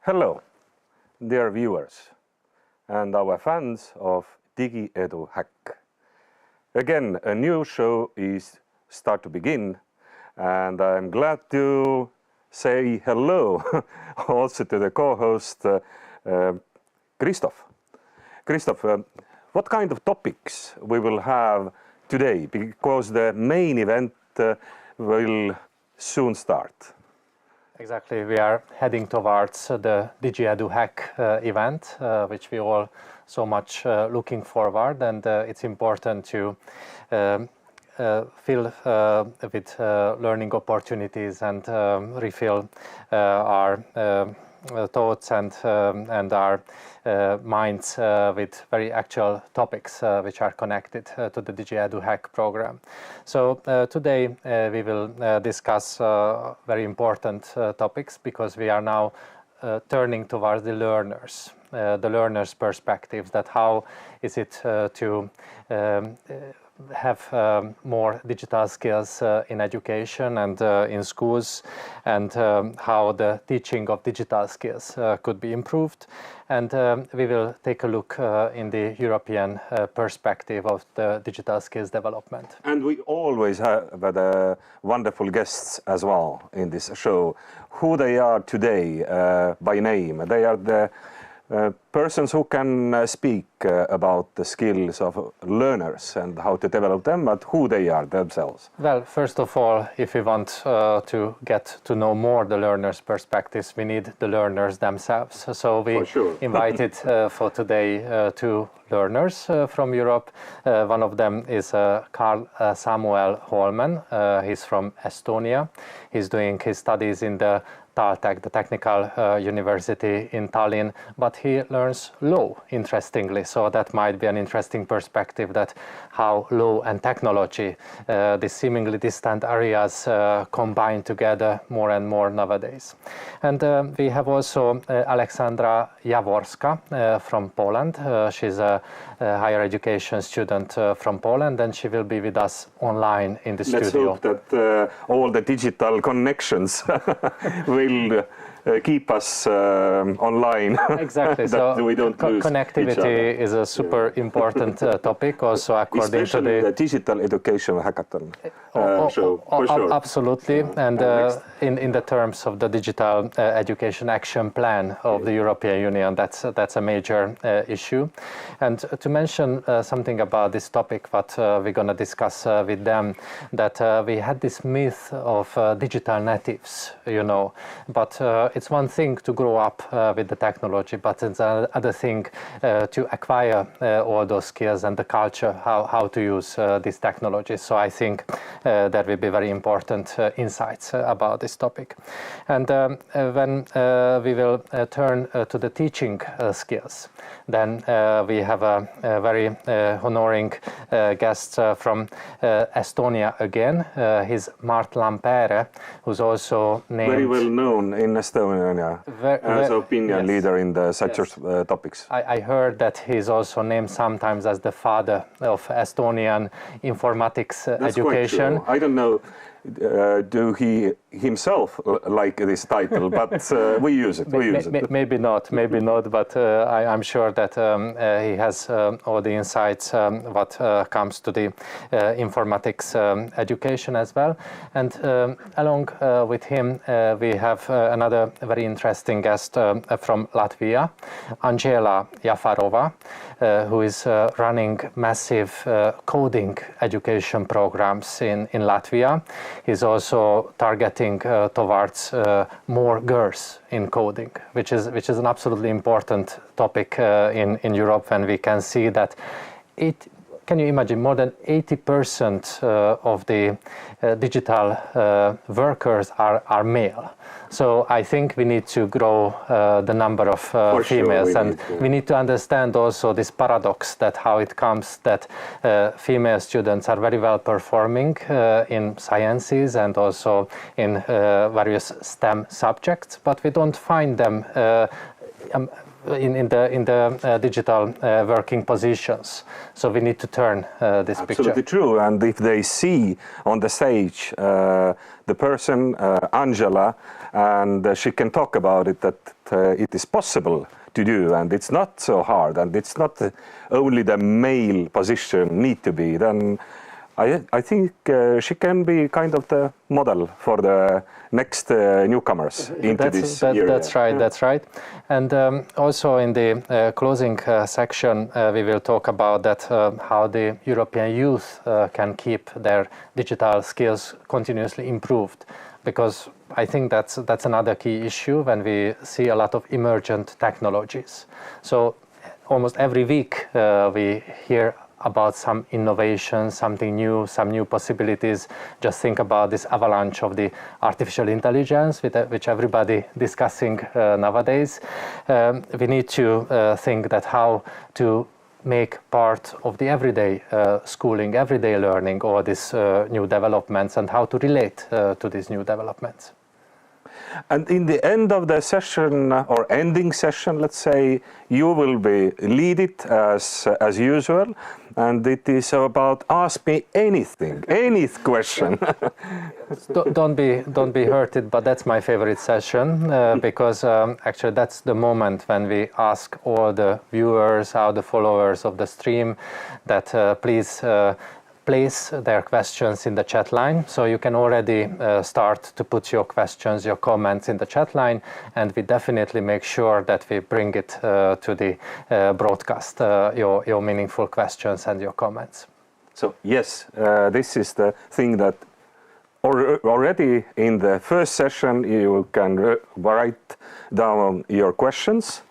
Hello, dear viewers and our fans of DigiEduHack. Again, a new show is start to begin, and I'm glad to say hello also to the co-host Christoph. Christoph, what kind of topics we will have today? Because the main event will soon start. Exactly, we are heading towards the DigiEduHack event, which we all so much looking forward, and it's important to fill with learning opportunities and refill our thoughts and our minds with very actual topics which are connected to the DigiEduHack program. So today we will discuss very important topics, because we are now turning towards the learners' perspectives, that how is it to have more digital skills in education and in schools, and how the teaching of digital skills could be improved. And we will take a look in the European perspective of the digital skills development. And we always have the wonderful guests as well in this show. Who they are today by name. They are the persons who can speak about the skills of learners and how to develop them, but who they are themselves. Well, first of all, if we want to get to know more the learners' perspectives, we need the learners themselves. So we invited for today two learners from Europe. One of them is Carl Samuel Holman. He's from Estonia. He's doing his studies in the TalTech, the Technical University in Tallinn, but he learns law, interestingly. So that might be an interesting perspective, that how law and technology, these seemingly distant areas, combine together more and more nowadays. And we have also Aleksandra Jaworska from Poland. She's a higher education student from Poland, and she will be with us online in the studio. Let's hope that all the digital connections will keep us online. Exactly. So we don't lose connectivity is a super important topic, also according especially to the digital education hackathon show. For sure. Absolutely, and in the terms of the digital education action plan of the European Union, that's a major issue. And to mention something about this topic, what we're going to discuss with them, that we had this myth of digital natives, you know, but it's one thing to grow up with the technology, but it's another thing to acquire all those skills and the culture, how to use this technology. So I think that will be very important insights about this topic. And when we will turn to the teaching skills, then we have a very honoring guest from Estonia again. He's Mart Lampere, who's also named... Very well known in Estonia as opinion leader in the such topics. I heard that he's also named sometimes as the father of Estonian informatics education. Quite true. I don't know, do he himself like this title, but we use it. Maybe not, but I'm sure that he has all the insights what comes to the informatics education as well. And along with him, we have another very interesting guest from Latvia, Angela Jafarova, who is running massive coding education programs in Latvia. He's also targeting towards more girls in coding, which is an absolutely important topic in Europe, when we can see that can you imagine, more than 80% of the digital workers are male. So I think we need to grow the number of females, and we need to understand also this paradox, that how it comes that female students are very well performing in sciences and also in various STEM subjects, but we don't find them in the digital working positions. So we need to turn this picture. Absolutely true. And if they see on the stage the person, Angela, and she can talk about it, that it is possible to do, and it's not so hard, and it's not only the male position need to be, then I think she can be kind of the model for the next newcomers into this area. That's right, that's right. And also in the closing section, we will talk about that, how the European youth can keep their digital skills continuously improved. Because I think that's another key issue when we see a lot of emergent technologies. So almost every week we hear about some innovation, something new, some new possibilities. Just think about this avalanche of the artificial intelligence, which everybody discussing nowadays. We need to think that how to make part of the everyday schooling, everyday learning, all these new developments, and how to relate to these new developments. And in the end of the session, or ending session, let's say, you will be lead it as usual, and it is about ask me anything, any question. Don't be hurted, but that's my favorite session because actually that's the moment when we ask all the viewers, all the followers of the stream, that please place their questions in the chat line. So you can already start to put your questions, your comments in the chat line, and we definitely make sure that we bring it to the broadcast, your meaningful questions and your comments. So yes, this is the thing that already in the first session you can write down your questions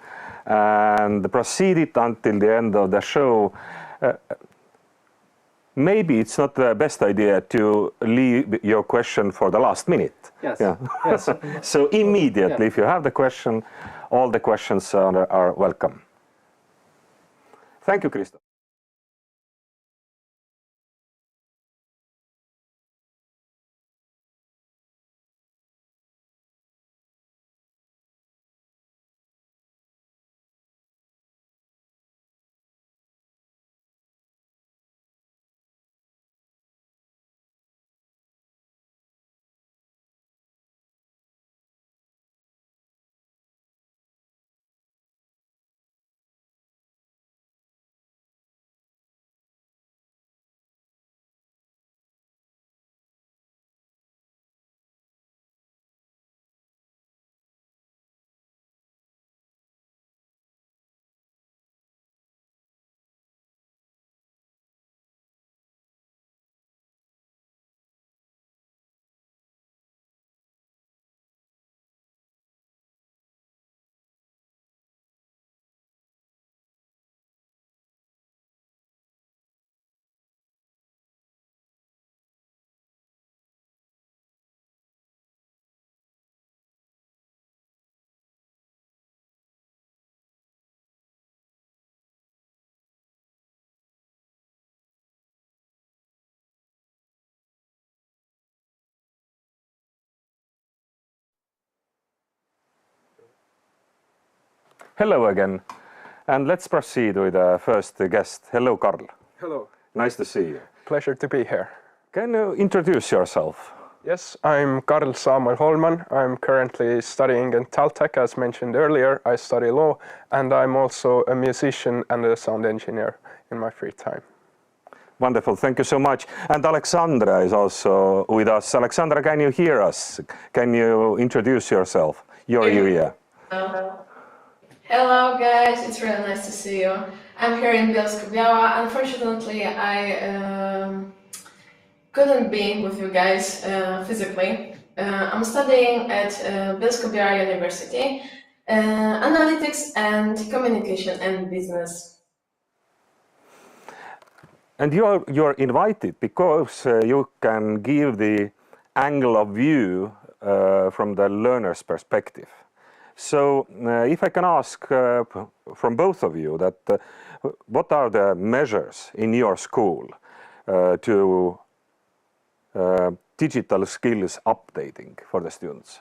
and proceed it until the end of the show. Maybe it's not the best idea to leave your question for the last minute. Yes. Yeah. Yes. So immediately, Yeah. if you have the question, all the questions are welcome. Thank you, Christoph. Hello again, and let's proceed with the first guest. Hello, Karl. Hello. Nice to see you. Pleasure to be here. Can you introduce yourself? Yes, I'm Karl Samuel Holman. I'm currently studying in Taltech, as mentioned earlier. I study law, and I'm also a musician and a sound engineer in my free time. Wonderful, thank you so much. And Alexandra is also with us. Alexandra, can you hear us? Can you introduce yourself, your area? Hello guys, it's really nice to see you. I'm here in Bielsko-Biała. Unfortunately, I couldn't be with you guys physically. I'm studying at Bielsko-Biała University, Analytics and Communication and Business. And you're invited because you can give the angle of view from the learner's perspective. So if I can ask from both of you that what are the measures in your school to digital skills updating for the students?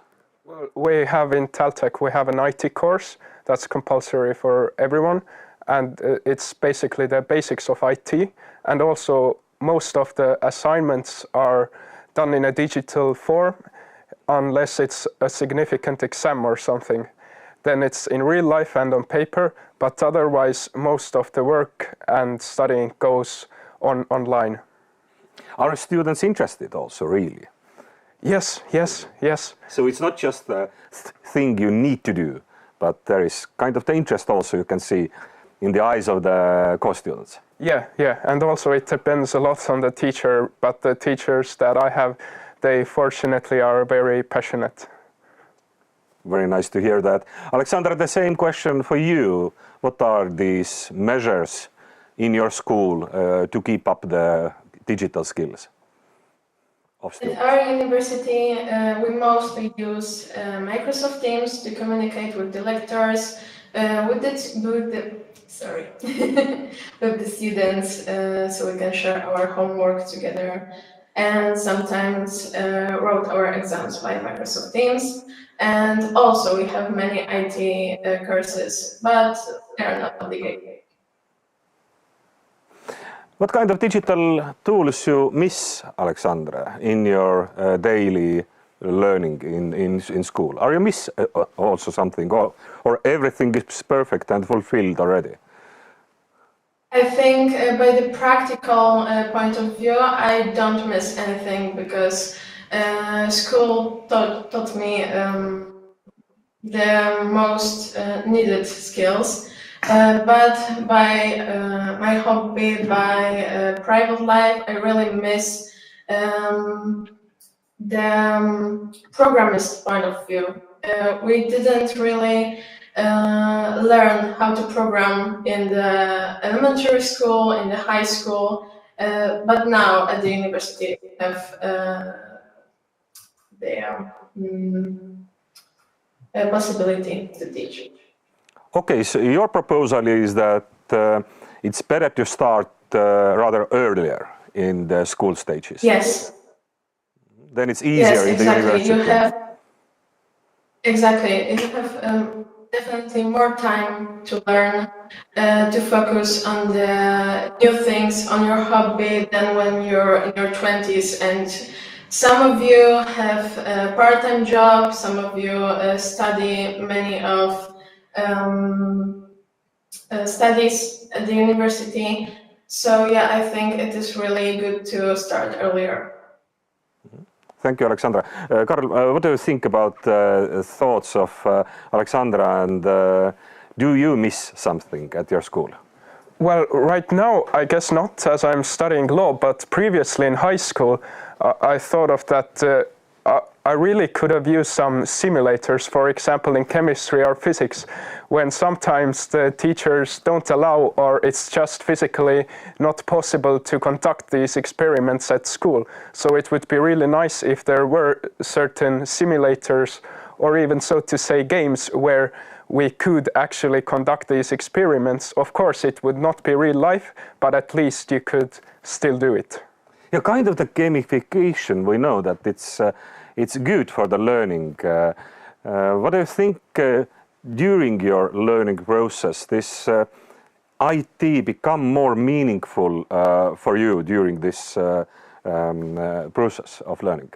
Well, we have in Taltech, we have an IT course that's compulsory for everyone, and it's basically the basics of IT, and also most of the assignments are done in a digital form, unless it's a significant exam or something. Then it's in real life and on paper, but otherwise most of the work and studying goes online. Are students interested also, really? Yes. So it's not just the thing you need to do, but there is kind of the interest also you can see in the eyes of the course students. Yeah, and also it depends a lot on the teacher, but the teachers that I have, they fortunately are very passionate. Very nice to hear that. Alexandra, the same question for you. What are these measures in your school to keep up the digital skills of students? At our university, we mostly use Microsoft Teams to communicate with the lecturers, with the students, so we can share our homework together, and sometimes wrote our exams by Microsoft Teams. And also we have many IT courses, but they are not obligated. What kind of digital tools you miss, Alexandra, in your daily learning in school? Are you miss also something, or everything is perfect and fulfilled already? I think by the practical point of view, I don't miss anything because school taught me the most needed skills. But by my hobby, by private life, I really miss the programmist point of view. We didn't really learn how to program in the elementary school, in the high school, but now at the university we have the possibility to teach. Okay, so your proposal is that it's better to start rather earlier in the school stages. Yes. Then it's easier in the university. You have definitely more time to learn, to focus on the new things, on your hobby than when you're in your 20s. And some of you have a part-time job, some of you study many of studies at the university. So yeah, I think it is really good to start earlier. Thank you, Alexandra. Karl, what do you think about thoughts of Alexandra, and do you miss something at your school? Well, right now, I guess not, as I'm studying law, but previously in high school, I thought of that I really could have used some simulators, for example, in chemistry or physics, when sometimes the teachers don't allow, or it's just physically not possible to conduct these experiments at school. So it would be really nice if there were certain simulators, or even, so to say, games where we could actually conduct these experiments. Of course, it would not be real life, but at least you could still do it. Yeah, kind of the gamification, we know that it's good for the learning. What do you think during your learning process, this IT become more meaningful for you during this process of learning?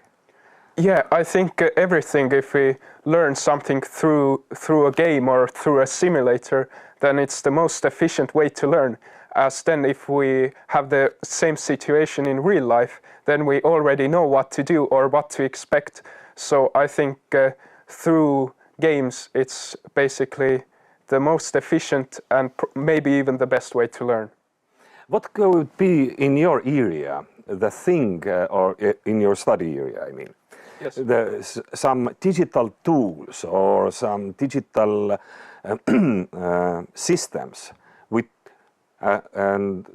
Yeah, I think everything, if we learn something through a game or through a simulator, then it's the most efficient way to learn. As then if we have the same situation in real life, then we already know what to do or what to expect. So I think through games, it's basically the most efficient and maybe even the best way to learn. What could be in your area, the thing, or in your study area, I mean? Yes. Some digital tools or some digital systems and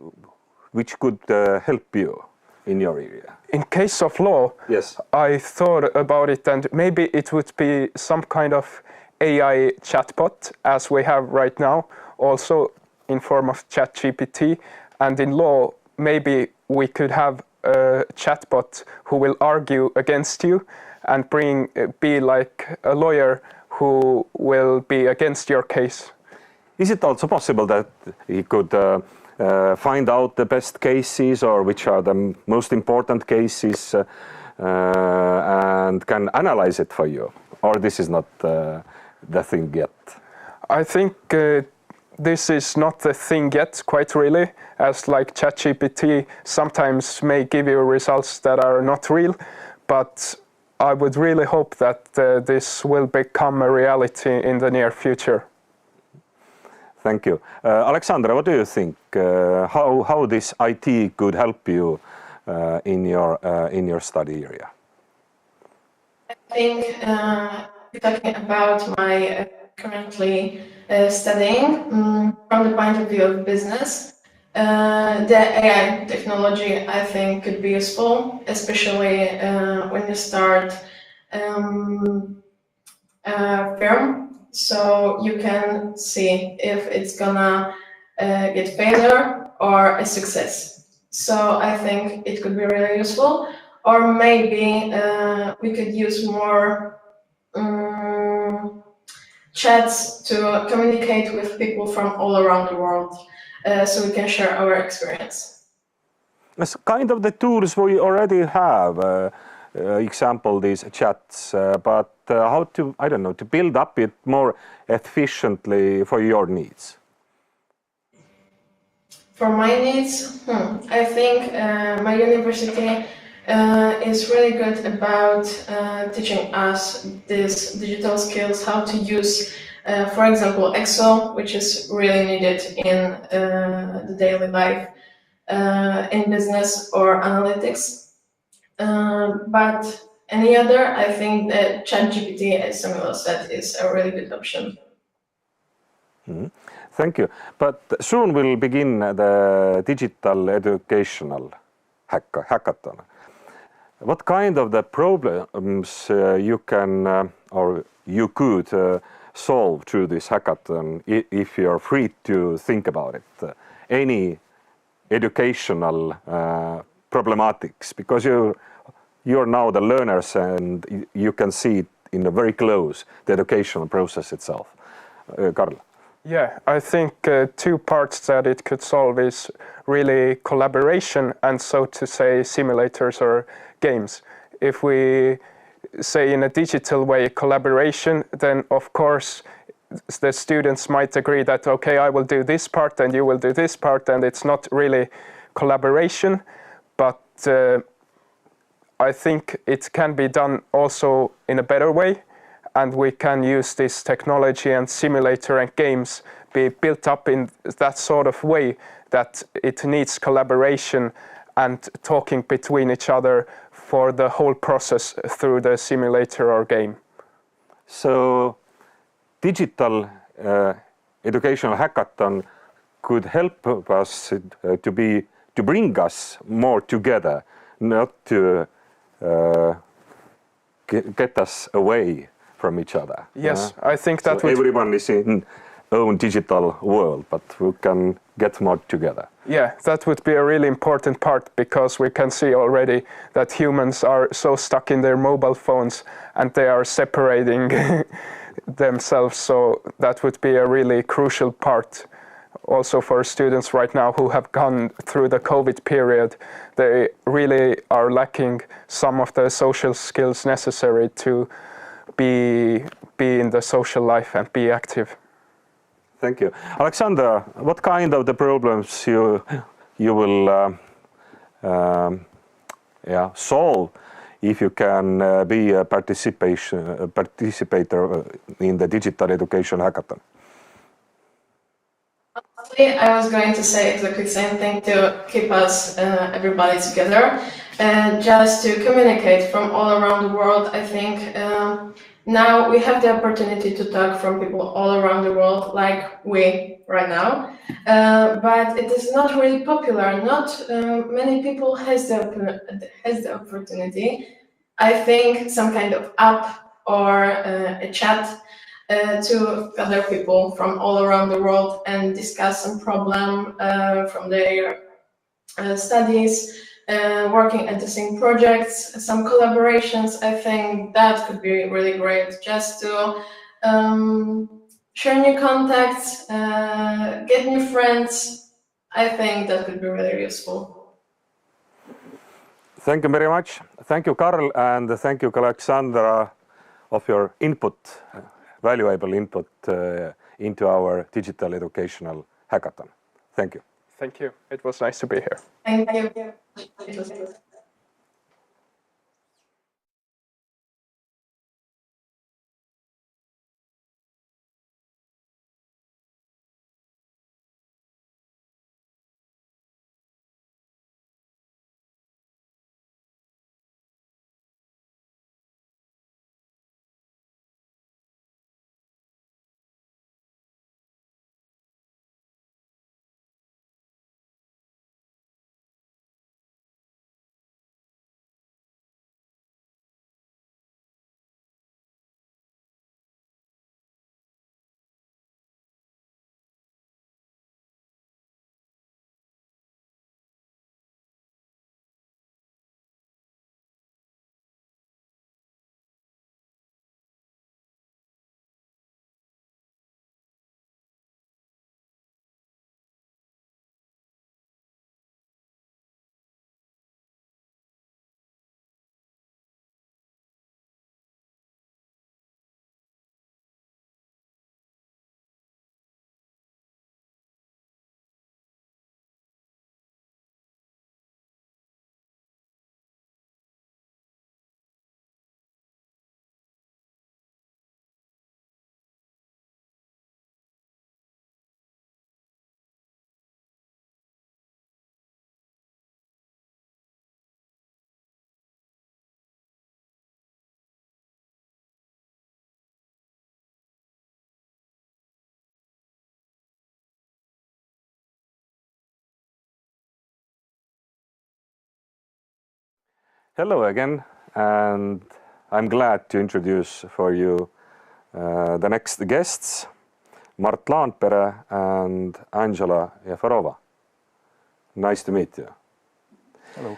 which could help you in your area? In case of law, yes, I thought about it, and maybe it would be some kind of AI chatbot, as we have right now, also in form of ChatGPT. And in law, maybe we could have a chatbot who will argue against you, and be like a lawyer who will be against your case. Is it also possible that he could find out the best cases or which are the most important cases and can analyze it for you? Or this is not the thing yet? I think this is not the thing yet, quite really, as like ChatGPT sometimes may give you results that are not real, but I would really hope that this will become a reality in the near future. Thank you. Alexandra, what do you think? How this IT could help you in your study area? I think talking about my currently studying from the point of view of business, the AI technology I think could be useful, especially when you start a firm, so you can see if it's gonna get failure or a success. So I think it could be really useful, or maybe we could use more chats to communicate with people from all around the world, so we can share our experience. It's kind of the tools we already have. Example these chats, but how to, I don't know, to build up it more efficiently for your needs? For my needs, I think my university is really good about teaching us these digital skills, how to use, for example, Excel, which is really needed in the daily life, in business or analytics. But any other, I think that ChatGPT, as Samuel said, is a really good option. Thank you. But soon we'll begin the digital educational hackathon. What kind of the problems you can or you could solve through this hackathon if you're free to think about it? Any educational problematics, because you're now the learners and you can see it in a very close, the educational process itself. Karl. Yeah, I think two parts that it could solve is really collaboration and, so to say, simulators or games. If we say in a digital way collaboration, then of course the students might agree that, okay, I will do this part and you will do this part, and it's not really collaboration, but I think it can be done also in a better way, and we can use this technology and simulator and games be built up in that sort of way that it needs collaboration and talking between each other for the whole process through the simulator or game. So digital educational hackathon could help us to bring us more together, not to get us away from each other. Yes, I think that so would... everyone is in own digital world, but we can get more together. Yeah, that would be a really important part, because we can see already that humans are so stuck in their mobile phones and they are separating themselves, so that would be a really crucial part. Also for students right now who have gone through the COVID period, they really are lacking some of the social skills necessary to be in the social life and be active. Thank you. Alexander, what kind of the problems you will solve if you can be a participator in the digital education hackathon? Honestly, I was going to say exactly the same thing, to keep us everybody together and just to communicate from all around the world. I think now we have the opportunity to talk from people all around the world, like we right now, but it is not really popular. Not many people has the opportunity. I think some kind of app or a chat to other people from all around the world and discuss some problem from their studies, working at the same projects, some collaborations. I think that could be really great, just to share new contacts, get new friends. I think that could be really useful. Thank you very much. Thank you, Karl, and thank you, Alexandra, of your input, valuable input into our digital educational hackathon. Thank you. Thank you. It was nice to be here. Thank you. Hello again, and I'm glad to introduce for you the next guests, Mart Laanpere and Angela Jefarova. Nice to meet you. Hello.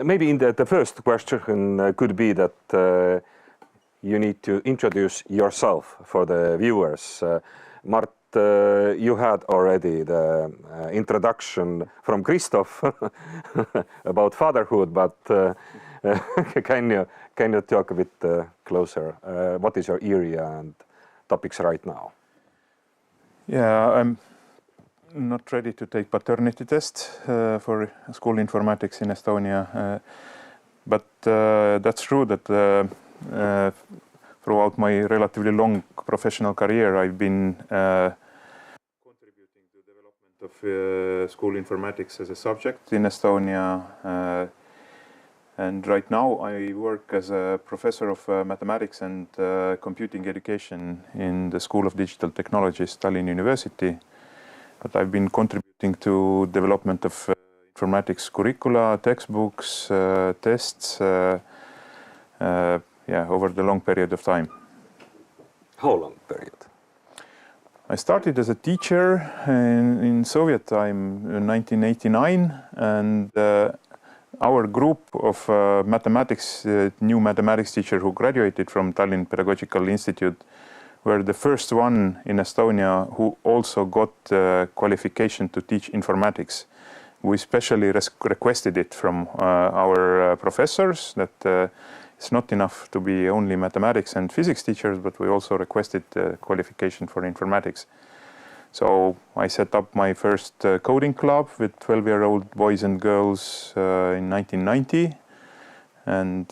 Maybe the first question could be that you need to introduce yourself for the viewers. Mart, you had already the introduction from Christoph about fatherhood, but can you talk a bit closer? What is your area and topics right now? Yeah, I'm not ready to take paternity test for school informatics in Estonia, but that's true that throughout my relatively long professional career, I've been contributing to development of school informatics as a subject in Estonia. And right now I work as a professor of mathematics and computing education in the School of Digital Technologies, Tallinn University. But I've been contributing to development of informatics curricula, textbooks, tests, over the long period of time. How long period? I started as a teacher in Soviet time in 1989, and our group of new mathematics teachers who graduated from Tallinn Pedagogical Institute were the first one in Estonia who also got qualification to teach informatics. We specially requested it from our professors that it's not enough to be only mathematics and physics teachers, but we also requested qualification for informatics. So I set up my first coding club with 12-year-old boys and girls in 1990. And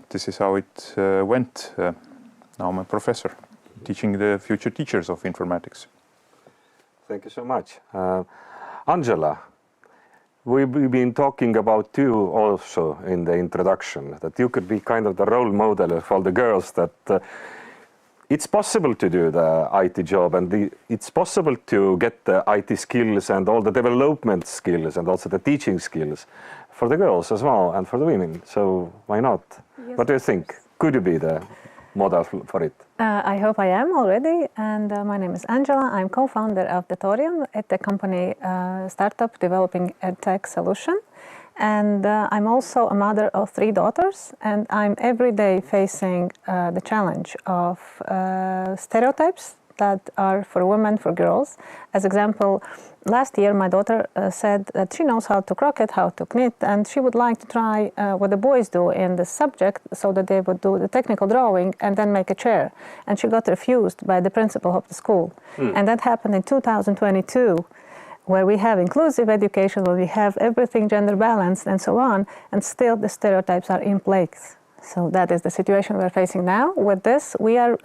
this is how it went. Now I'm a professor, teaching the future teachers of informatics. Thank you so much. Angela, we've been talking about you also in the introduction, that you could be kind of the role model for the girls, that it's possible to do the IT job, and it's possible to get the IT skills and all the development skills and also the teaching skills for the girls as well and for the women. So why not? Yes. What do you think? Could you be the model for it? I hope I am already, and my name is Angela. I'm co-founder of Datorium at the company startup developing EdTech solution. And I'm also a mother of 3 daughters, and I'm every day facing the challenge of stereotypes that are for women, for girls. As example, last year my daughter said that she knows how to croquet, how to knit, and she would like to try what the boys do in the subject, so that they would do the technical drawing and then make a chair. And she got refused by the principal of the school. And that happened in 2022, where we have inclusive education, where we have everything gender balanced and so on, and still the stereotypes are in place. So that is the situation we're facing now. With this, we are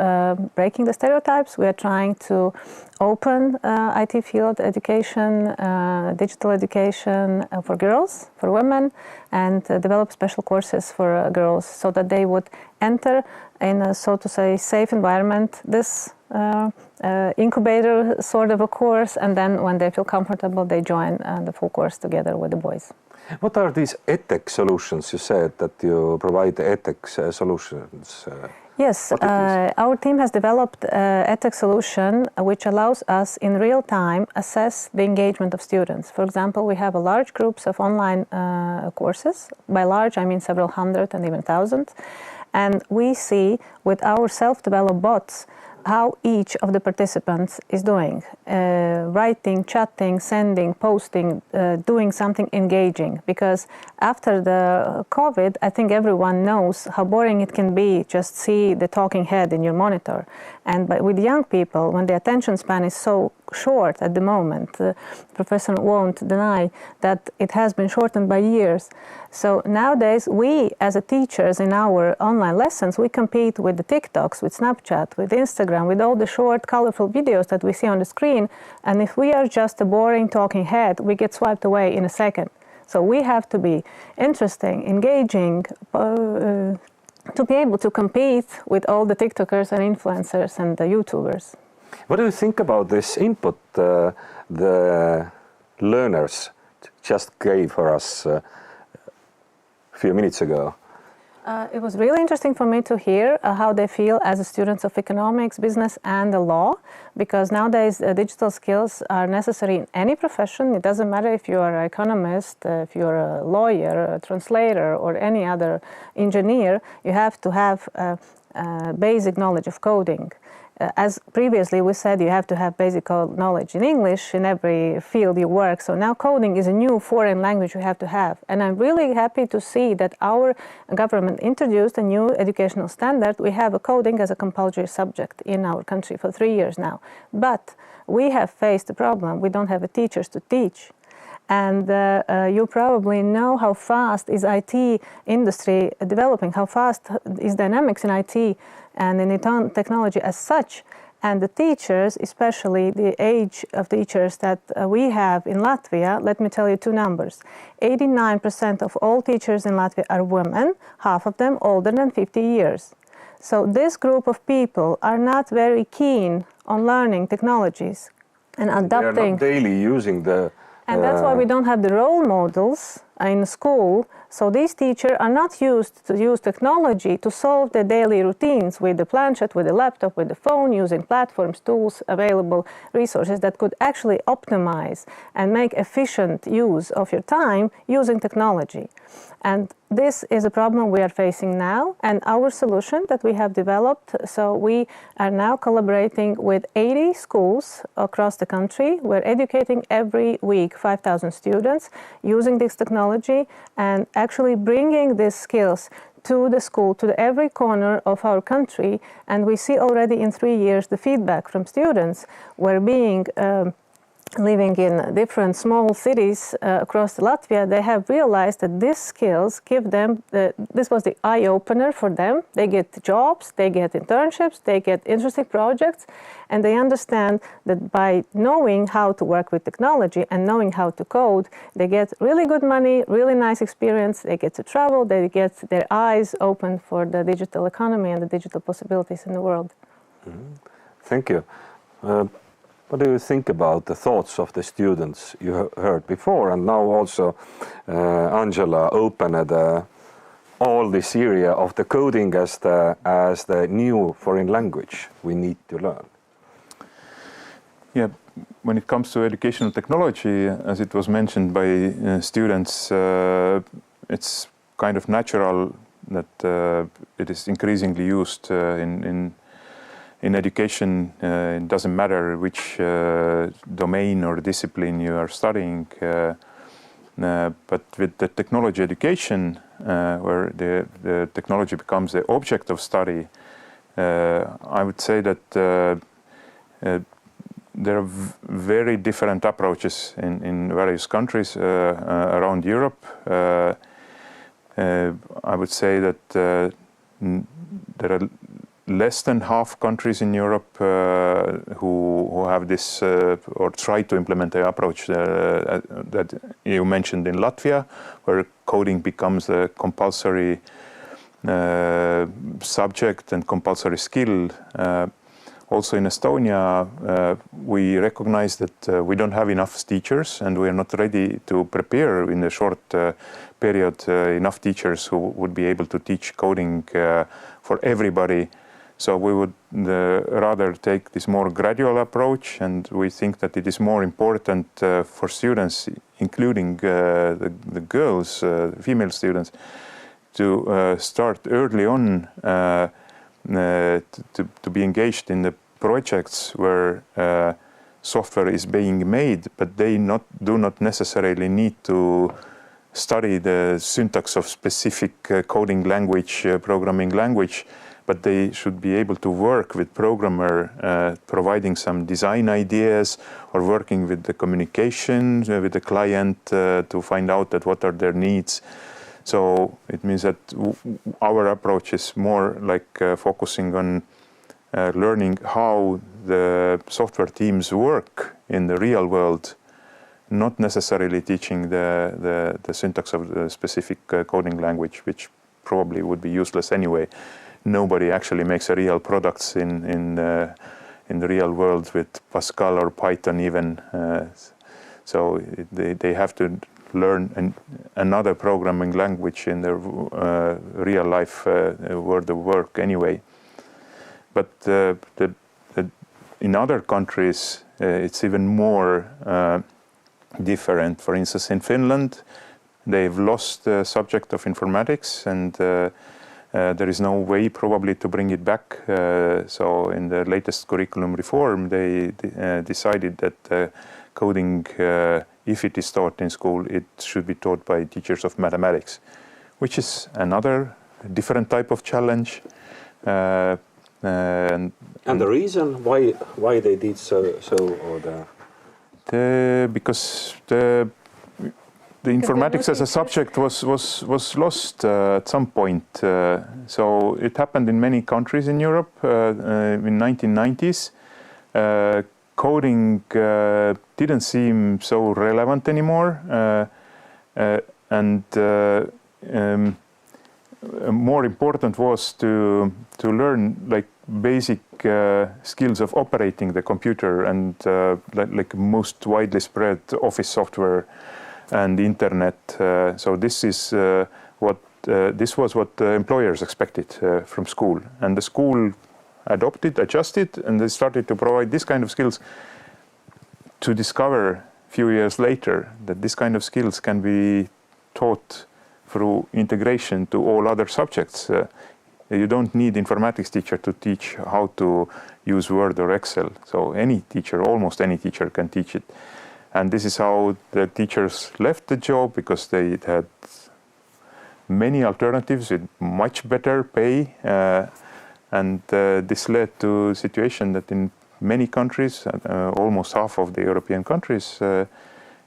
breaking the stereotypes. We are trying to open IT field education, digital education for girls, for women, and develop special courses for girls so that they would enter in a, so to say, safe environment, this incubator sort of a course, and then when they feel comfortable, they join the full course together with the boys. What are these EdTech solutions? You said that you provide EdTech solutions. Yes, our team has developed an EdTech solution which allows us in real time assess the engagement of students. For example, we have a large groups of online courses. By large, I mean several hundred and even thousands. And we see with our self-developed bots how each of the participants is doing, writing, chatting, sending, posting, doing something engaging. Because after the COVID, I think everyone knows how boring it can be just see the talking head in your monitor. And with young people, when the attention span is so short at the moment, the professor won't deny that it has been shortened by years. So nowadays, we as a teachers in our online lessons, we compete with the TikToks, with Snapchat, with Instagram, with all the short, colorful videos that we see on the screen. And if we are just a boring talking head, we get swiped away in a second. So we have to be interesting, engaging, to be able to compete with all the TikTokers and influencers and the YouTubers. What do you think about this input the learners just gave for us a few minutes ago? It was really interesting for me to hear how they feel as students of economics, business and the law, because nowadays digital skills are necessary in any profession. It doesn't matter if you are an economist, if you're a lawyer, a translator or any other engineer, you have to have basic knowledge of coding. As previously we said, you have to have basic knowledge in English in every field you work. So now coding is a new foreign language you have to have. And I'm really happy to see that our government introduced a new educational standard. We have a coding as a compulsory subject in our country for 3 years now. But we have faced the problem. We don't have teachers to teach. And you probably know how fast is IT industry developing, how fast is dynamics in IT and in technology as such. And the teachers, especially the age of teachers that we have in Latvia, let me tell you 2 numbers. 89% of all teachers in Latvia are women, half of them older than 50 years. So this group of people are not very keen on learning technologies and adapting. They are not daily using the... And that's why we don't have the role models in school. So these teachers are not used to use technology to solve their daily routines with the planchette, with the laptop, with the phone, using platforms, tools, available resources that could actually optimize and make efficient use of your time using technology. And this is a problem we are facing now, and our solution that we have developed, so we are now collaborating with 80 schools across the country. We're educating every week 5,000 students using this technology and actually bringing these skills to the school, to every corner of our country. And we see already in 3 years the feedback from students where being living in different small cities across Latvia, they have realized that these skills give them, this was the eye-opener for them. They get jobs, they get internships, they get interesting projects, and they understand that by knowing how to work with technology and knowing how to code, they get really good money, really nice experience, they get to travel, they get their eyes open for the digital economy and the digital possibilities in the world. Mm-hmm. Thank you. What do you think about the thoughts of the students you heard before, and now also Angela opened all this area of the coding as the new foreign language we need to learn? Yeah, when it comes to educational technology, as it was mentioned by students, it's kind of natural that it is increasingly used in education. It doesn't matter which domain or discipline you are studying, but with the technology education, where the technology becomes the object of study, I would say that there are very different approaches in various countries around Europe. I would say that there are less than half countries in Europe who have this or try to implement the approach that you mentioned in Latvia, where coding becomes a compulsory subject and compulsory skill. Also in Estonia, we recognize that we don't have enough teachers, and we are not ready to prepare in a short period enough teachers who would be able to teach coding for everybody. So we would rather take this more gradual approach, and we think that it is more important for students, including the girls, female students, to start early on to be engaged in the projects where software is being made, but they do not necessarily need to study the syntax of specific coding language, programming language, but they should be able to work with programmer, providing some design ideas or working with the communication with the client to find out that what are their needs. So it means that our approach is more like focusing on learning how the software teams work in the real world, not necessarily teaching the syntax of the specific coding language, which probably would be useless anyway. Nobody actually makes a real products in the real world with Pascal or Python even. So they have to learn another programming language in their real life world of work anyway. But in other countries, it's even more different. For instance, in Finland, they've lost the subject of informatics, and there is no way probably to bring it back. So in the latest curriculum reform, they decided that coding, if it is taught in school, it should be taught by teachers of mathematics, which is another different type of challenge. And the reason why they did so or because the informatics as a subject was lost at some point. So it happened in many countries in Europe in 1990s. Coding didn't seem so relevant anymore, and more important was to learn like basic skills of operating the computer and like most widely spread office software and internet. So this is this was what employers expected from school, and the school adopted, adjusted, and they started to provide this kind of skills, to discover a few years later that this kind of skills can be taught through integration to all other subjects. You don't need informatics teacher to teach how to use Word or Excel. So any teacher, almost any teacher, can teach it. And this is how the teachers left the job, because they had many alternatives with much better pay. And this led to a situation that in many countries, almost half of the European countries,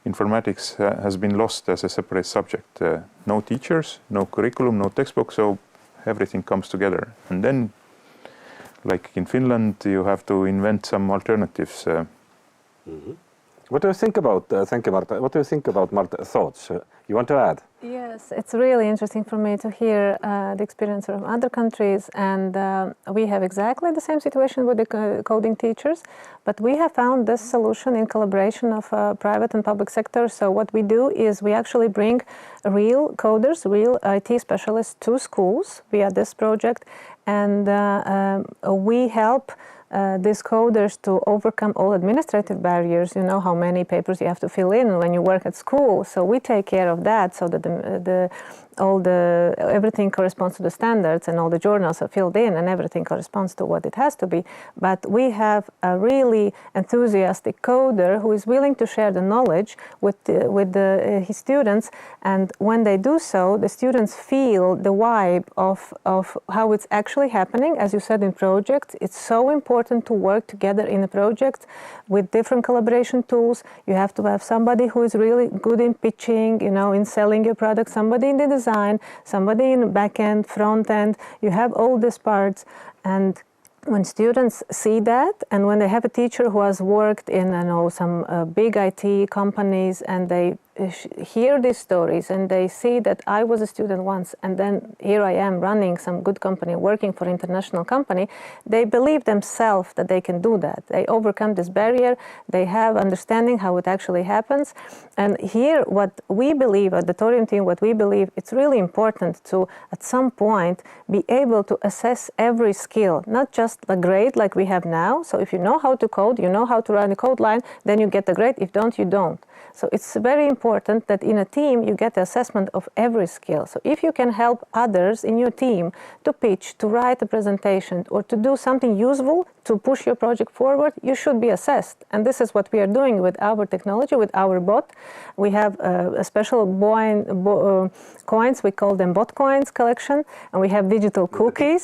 informatics has been lost as a separate subject. No teachers, no curriculum, no textbook, so everything comes together. And then, like in Finland, you have to invent some alternatives. What do you think about? Thank you, Marta. What do you think about Marta's thoughts? You want to add? Yes, it's really interesting for me to hear the experience from other countries, and we have exactly the same situation with the coding teachers, but we have found this solution in collaboration of private and public sector. So what we do is we actually bring real coders, real IT specialists to schools via this project, and we help these coders to overcome all administrative barriers. You know how many papers you have to fill in when you work at school. So we take care of that so that everything corresponds to the standards and all the journals are filled in and everything corresponds to what it has to be. But we have a really enthusiastic coder who is willing to share the knowledge with his students, and when they do so, the students feel the vibe of how it's actually happening. As you said, in projects, it's so important to work together in a project with different collaboration tools. You have to have somebody who is really good in pitching, you know, in selling your product, somebody in the design, somebody in back end, front end. You have all these parts, and when students see that, and when they have a teacher who has worked in, I know, some big IT companies, and they hear these stories and they see that I was a student once and then here I am running some good company, working for an international company, they believe themselves that they can do that. They overcome this barrier, they have understanding how it actually happens. And here what we believe at the Thorium team, what we believe, it's really important to at some point be able to assess every skill, not just the grade like we have now. So if you know how to code, you know how to run a code line, then you get the grade. If don't, you don't. So it's very important that in a team you get the assessment of every skill. So if you can help others in your team to pitch, to write a presentation, or to do something useful to push your project forward, you should be assessed. And this is what we are doing with our technology, with our bot. We have a special coins, we call them bot coins collection, and we have digital cookies.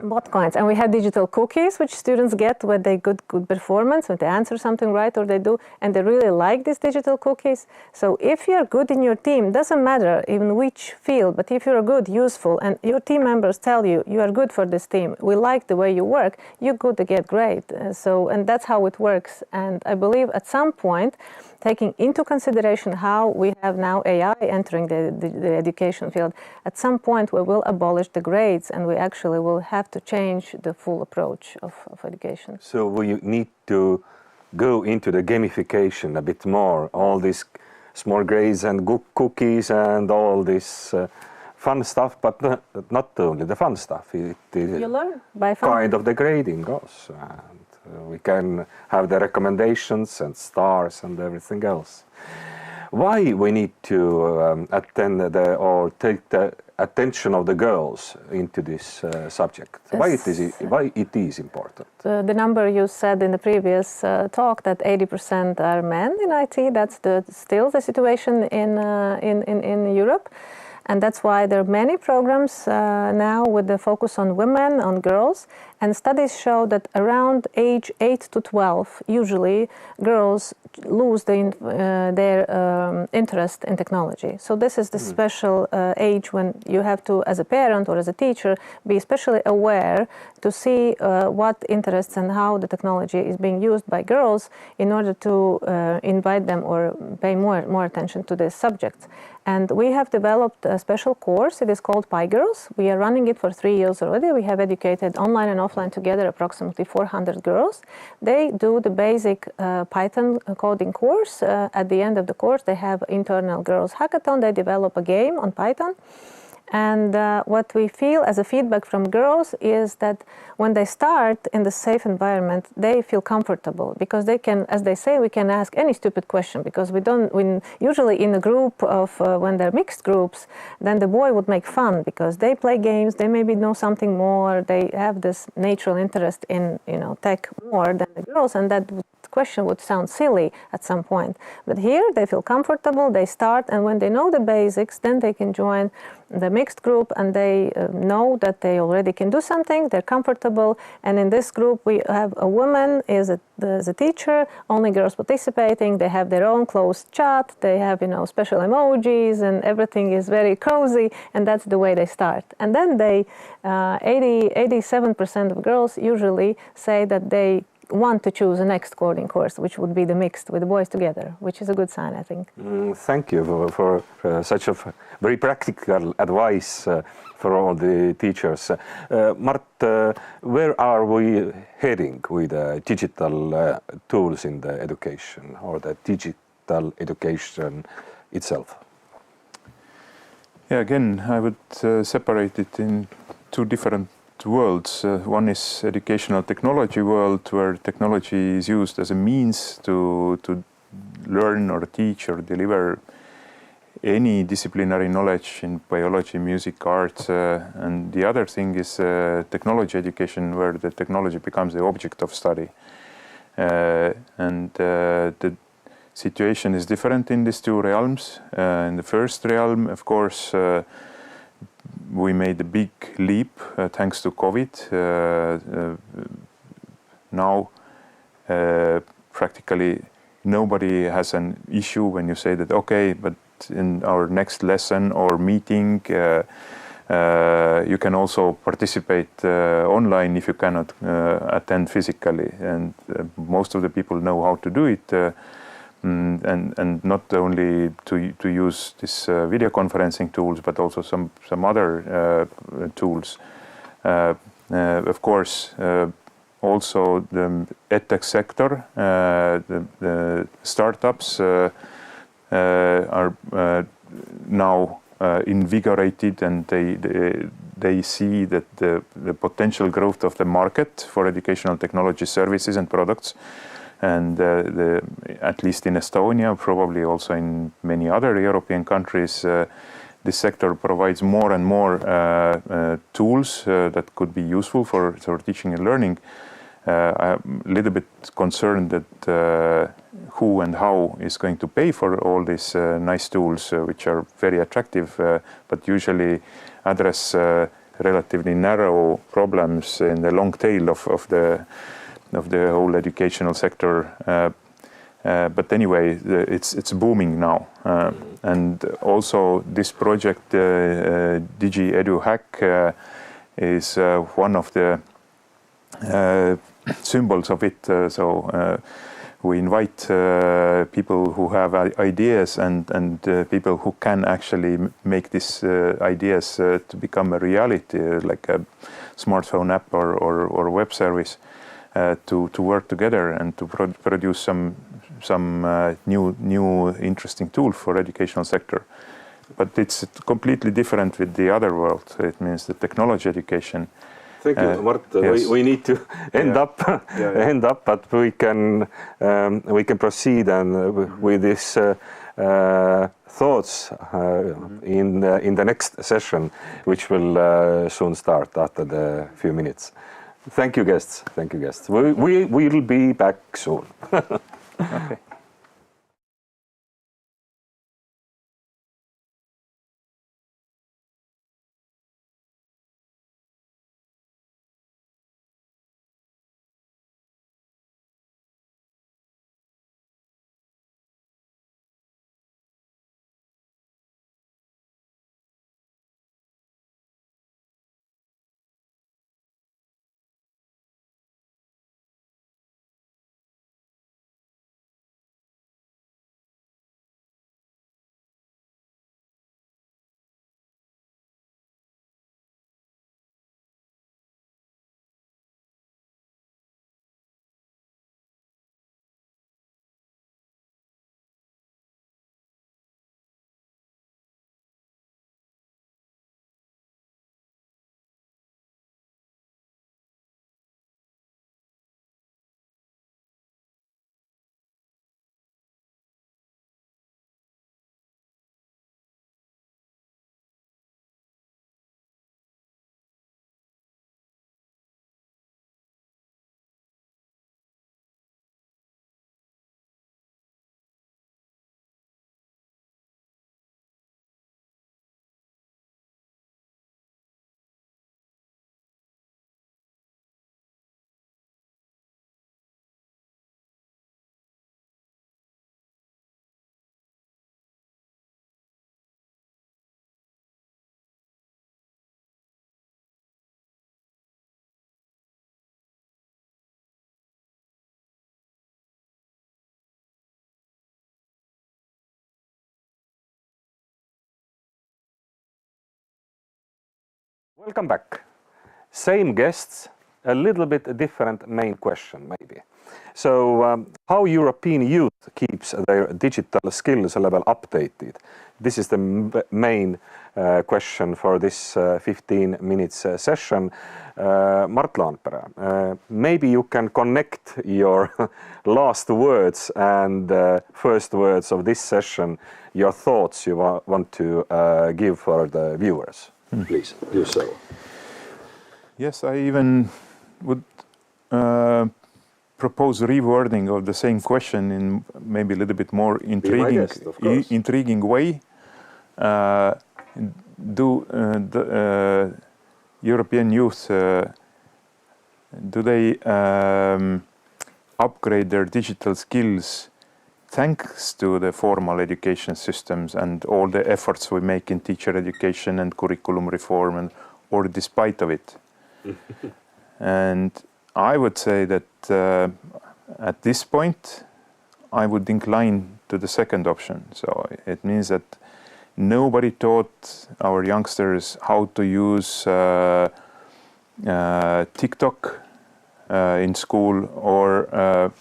Bot coins, and we have digital cookies which students get when they good performance, when they answer something right or they do, and they really like these digital cookies. So if you're good in your team, doesn't matter in which field, but if you're good, useful, and your team members tell you, you are good for this team, we like the way you work, you're good to get great. And that's how it works. And I believe at some point, taking into consideration how we have now AI entering the education field, at some point we will abolish the grades and we actually will have to change the full approach of education. So we need to go into the gamification a bit more, all these small grades and cookies and all this fun stuff, but not only the fun stuff. It is you learn by fun. Kind of the grading also. And we can have the recommendations and stars and everything else. Why we need to attend or take the attention of the girls into this subject? Why it is important? The number you said in the previous talk, that 80% are men in IT, that's still the situation in Europe. And that's why there are many programs now with the focus on women, on girls. And studies show that around age 8 to 12, usually girls lose their interest in technology. So this is the special age when you have to, as a parent or as a teacher, be especially aware to see what interests and how the technology is being used by girls in order to invite them or pay more attention to this subject. And we have developed a special course. It is called PyGirls. We are running it for 3 years already. We have educated online and offline together approximately 400 girls. They do the basic Python coding course. At the end of the course, they have internal girls hackathon. They develop a game on Python. And what we feel as a feedback from girls is that when they start in the safe environment, they feel comfortable because they can, as they say, we can ask any stupid question because usually in a group of, when they're mixed groups, then the boy would make fun because they play games, they maybe know something more, they have this natural interest in, tech more than the girls, and that question would sound silly at some point. But here they feel comfortable, they start, and when they know the basics, then they can join the mixed group and they know that they already can do something, they're comfortable. And in this group we have a woman as a teacher, only girls participating, they have their own closed chat, they have special emojis, and everything is very cozy, and that's the way they start. And then 87% of girls usually say that they want to choose the next coding course, which would be the mixed with the boys together, which is a good sign, I think. Thank you for such a very practical advice for all the teachers. Mart, where are we heading with digital tools in the education or the digital education itself? Yeah, again, I would separate it in two different worlds. One is educational technology world, where technology is used as a means to learn or teach or deliver any disciplinary knowledge in biology, music, arts, and the other thing is technology education, where the technology becomes the object of study. And the situation is different in these two realms. In the first realm, of course, we made a big leap thanks to COVID. Now, practically nobody has an issue when you say that, okay, but in our next lesson or meeting, you can also participate online if you cannot attend physically. And most of the people know how to do it. And not only to use this video conferencing tools, but also some other tools. Of course, also the edtech sector, the startups are now invigorated, and they see that the potential growth of the market for educational technology services and products, and at least in Estonia, probably also in many other European countries, this sector provides more and more tools that could be useful for teaching and learning. I'm a little bit concerned that who and how is going to pay for all these nice tools, which are very attractive, but usually address relatively narrow problems in the long tail of the whole educational sector. But anyway, it's booming now. And also this project, DigiEduHack, is one of the symbols of it. So we invite people who have ideas and people who can actually make these ideas to become a reality, like a smartphone app or web service, to work together and to produce some new interesting tool for educational sector. But it's completely different with the other world. It means the technology education. Thank you, Mart. Yes. We need to end up, but we can proceed and with these thoughts in the next session, which will soon start after the few minutes. Thank you, guests. Thank you, guests. We will be back soon. Okay. Welcome back. Same guests, a little bit different main question, maybe. So how European youth keeps their digital skills level updated? This is the main question for this 15 minutes session. Mart Laanpere, maybe you can connect your last words and first words of this session, your thoughts you want to give for the viewers. Please do so. Yes, I even would propose rewording of the same question in maybe a little bit more intriguing way. Do the European youth do they upgrade their digital skills thanks to the formal education systems and all the efforts we make in teacher education and curriculum reform, or despite of it? And I would say that at this point, I would incline to the second option. So it means that nobody taught our youngsters how to use TikTok in school, or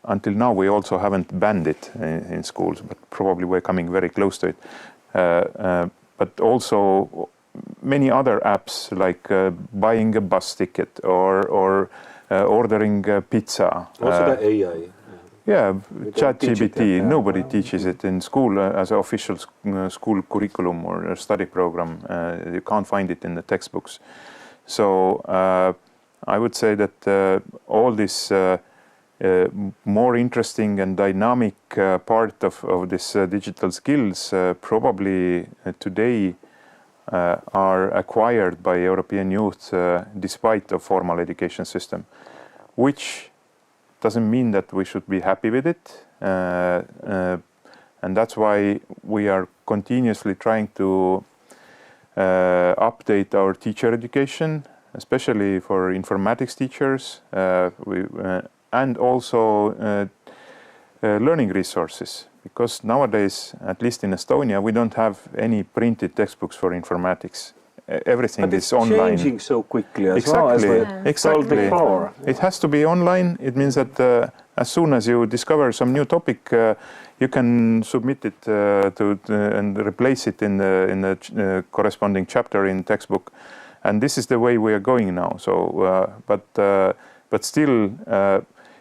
until now we also haven't banned it in schools, but probably we're coming very close to it. But also many other apps like buying a bus ticket or ordering pizza. Also the AI. Yeah, ChatGPT. Nobody teaches it in school as an official school curriculum or a study program. You can't find it in the textbooks. So I would say that all this more interesting and dynamic part of this digital skills probably today are acquired by European youth despite the formal education system, which doesn't mean that we should be happy with it. And that's why we are continuously trying to update our teacher education, especially for informatics teachers, and also learning resources. Because nowadays, at least in Estonia, we don't have any printed textbooks for informatics. Everything is online. But it's changing so quickly as well as we told before. It has to be online. It means that as soon as you discover some new topic, you can submit it and replace it in the corresponding chapter in textbook. And this is the way we are going now. So, but still,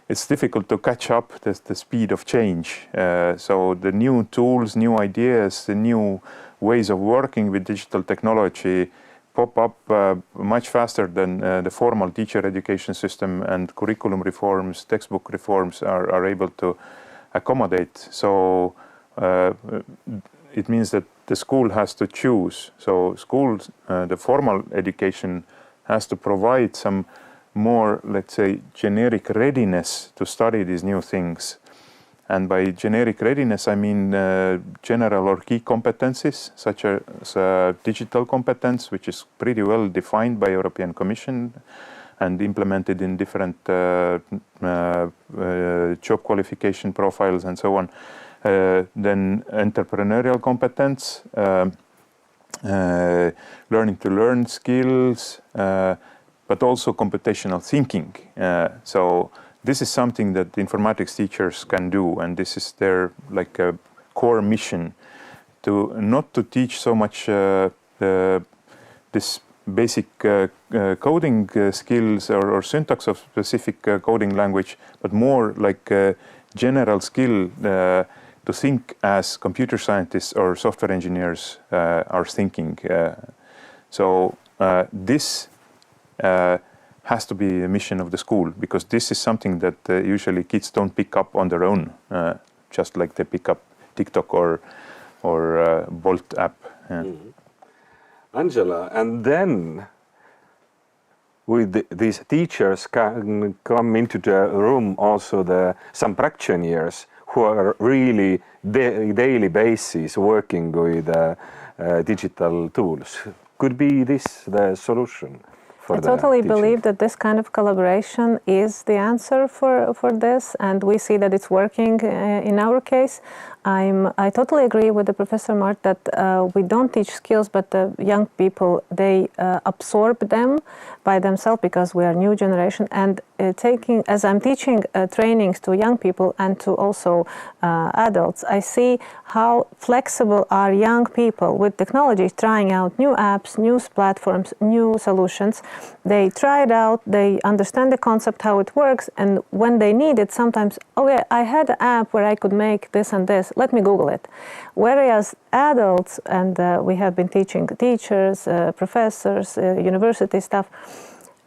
it's difficult to catch up the speed of change. So the new tools, new ideas, the new ways of working with digital technology pop up much faster than the formal teacher education system and curriculum reforms, textbook reforms are able to accommodate. So it means that the school has to choose. So schools, the formal education has to provide some more, let's say, generic readiness to study these new things. And by generic readiness, I mean general or key competencies, such as digital competence, which is pretty well defined by European Commission and implemented in different job qualification profiles and so on. Then entrepreneurial competence, learning to learn skills, but also computational thinking. So this is something that informatics teachers can do, and this is their like a core mission, to not to teach so much this basic coding skills or syntax of specific coding language, but more like a general skill to think as computer scientists or software engineers are thinking. So this has to be a mission of the school, because this is something that usually kids don't pick up on their own, just like they pick up TikTok or Bolt app. Angela, and then with these teachers can come into the room also some practitioners who are really daily basis working with digital tools. Could be this the solution for I the totally teaching. believe that this kind of collaboration is the answer for this, and we see that it's working in our case. I totally agree with the Professor Mart that we don't teach skills, but the young people, they absorb them by themselves because we are new generation. And as I'm teaching trainings to young people and to also adults, I see how flexible are young people with technology, trying out new apps, new platforms, new solutions. They try it out, they understand the concept, how it works, and when they need it, sometimes, okay, I had an app where I could make this and this, let me Google it. Whereas adults, and we have been teaching teachers, professors, university staff,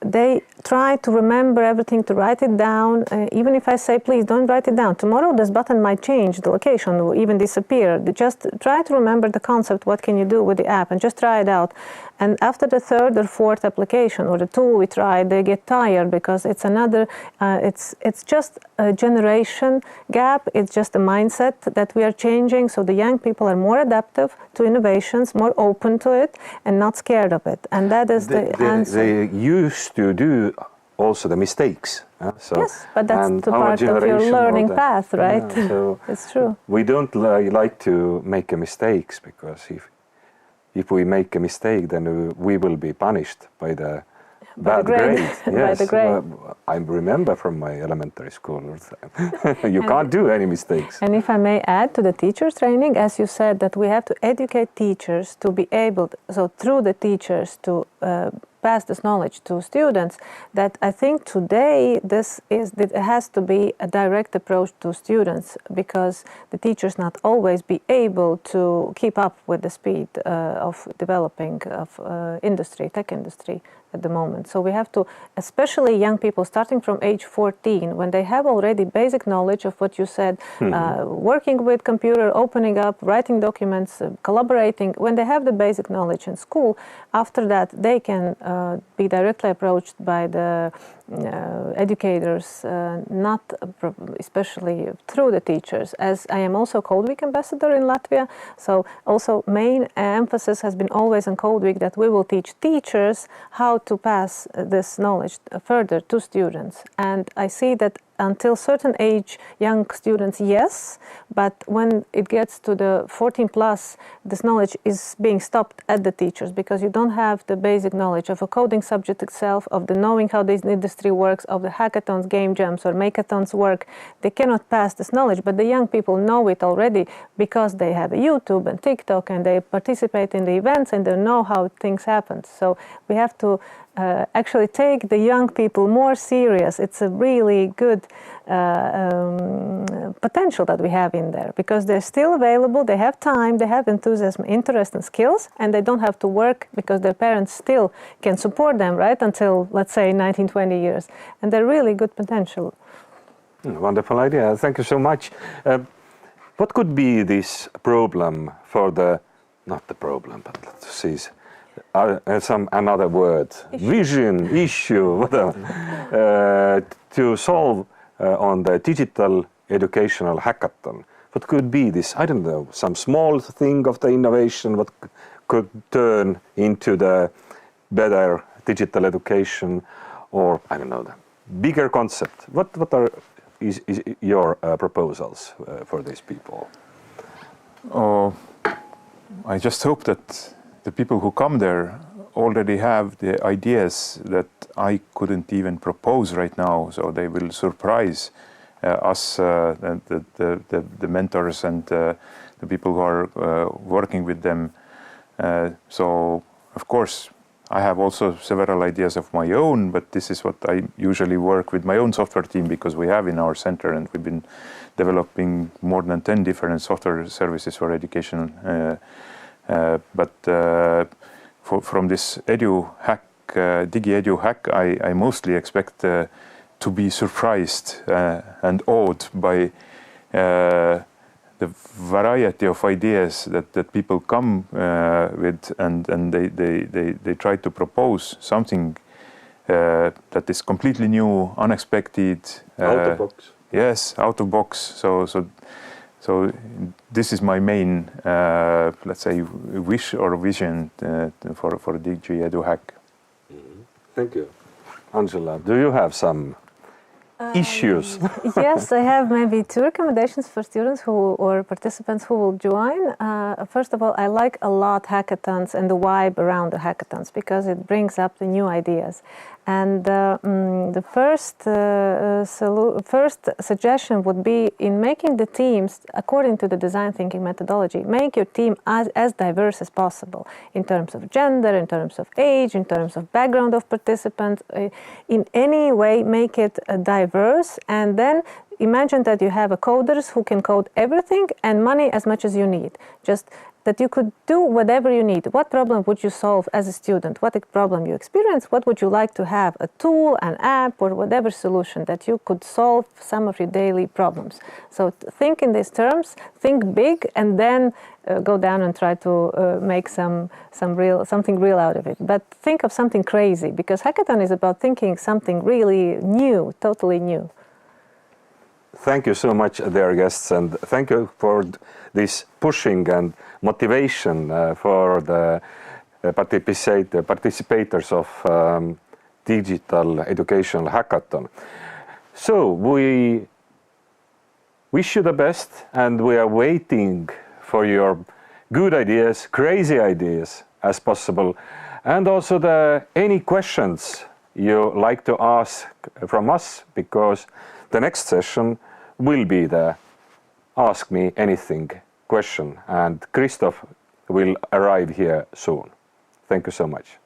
they try to remember everything, to write it down. Even if I say, please don't write it down. Tomorrow this button might change, the location will even disappear. Just try to remember the concept, what can you do with the app, and just try it out. And after the third or fourth application or the tool we tried, they get tired because it's another, it's just a generation gap. It's just a mindset that we are changing. So the young people are more adaptive to innovations, more open to it, and not scared of it. And that is the answer. They used to do also the mistakes. So, yes, but that's and the our part of your generation learning or path, right? Yeah, so it's true. We don't like to make mistakes, because if we make a mistake, then we will be punished by the bad grade. Yes, by the grade. I remember from my elementary school, you can't do any mistakes. And if I may add to the teacher training, as you said, that we have to educate teachers to be able, so through the teachers to pass this knowledge to students, that I think today it has to be a direct approach to students, because the teachers not always be able to keep up with the speed of developing of tech industry at the moment. So we have to, especially young people starting from age 14, when they have already basic knowledge of what you said, working with computer, opening up, writing documents, collaborating, when they have the basic knowledge in school, after that they can be directly approached by the educators, not especially through the teachers. As I am also Code Week ambassador in Latvia, so also main emphasis has been always on Code Week that we will teach teachers how to pass this knowledge further to students. And I see that until certain age, young students, yes, but when it gets to the 14 plus, this knowledge is being stopped at the teachers, because you don't have the basic knowledge of a coding subject itself, of the knowing how this industry works, of the hackathons, game jams, or makeathons work. They cannot pass this knowledge, but the young people know it already because they have a YouTube and TikTok, and they participate in the events, and they know how things happen. So we have to actually take the young people more serious. It's a really good potential that we have in there, because they're still available, they have time, they have enthusiasm, interest, and skills, and they don't have to work because their parents still can support them, right, until, let's say, 19, 20 years. And they're really good potential. Wonderful idea. Thank you so much. What could be this problem for not the problem, but let's see, another word, vision, issue, whatever, to solve on the digital educational hackathon? What could be this, I don't know, some small thing of the innovation, what could turn into the better digital education, or I don't know, the bigger concept? What is your proposals for these people? Oh, I just hope that the people who come there already have the ideas that I couldn't even propose right now, so they will surprise us, the mentors and the people who are working with them. So, of course, I have also several ideas of my own, but this is what I usually work with my own software team, because we have in our center, and we've been developing more than 10 different software services for education. But from this DigiEduHack, I mostly expect to be surprised and awed by the variety of ideas that people come with, and they try to propose something that is completely new, unexpected. Out of box. Yes, out of box. So this is my main, let's say, wish or vision for DigiEduHack. Thank you. Angela, do you have some issues? Yes, I have maybe 2 recommendations for students or participants who will join. First of all, I like a lot hackathons and the vibe around the hackathons because it brings up the new ideas. And the first suggestion would be in making the teams according to the design thinking methodology. Make your team as diverse as possible in terms of gender, in terms of age, in terms of background of participants. In any way, make it diverse, and then imagine that you have coders who can code everything and money as much as you need. Just that you could do whatever you need. What problem would you solve as a student? What problem you experience? What would you like to have? A tool, an app, or whatever solution that you could solve some of your daily problems. So think in these terms, think big, and then go down and try to make something real out of it. But think of something crazy, because hackathon is about thinking something really new, totally new. Thank you so much, dear guests, and thank you for this pushing and motivation for the participators of Digital Educational Hackathon. So we wish you the best, and we are waiting for your good ideas, crazy ideas as possible, and also any questions you like to ask from us, because the next session will be the Ask Me Anything question, and Christoph will arrive here soon. Thank you so much.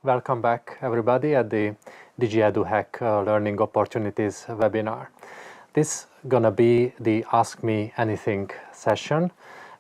Welcome back, everybody, at the DigiEduHack Learning Opportunities webinar. This is gonna be the Ask Me Anything session,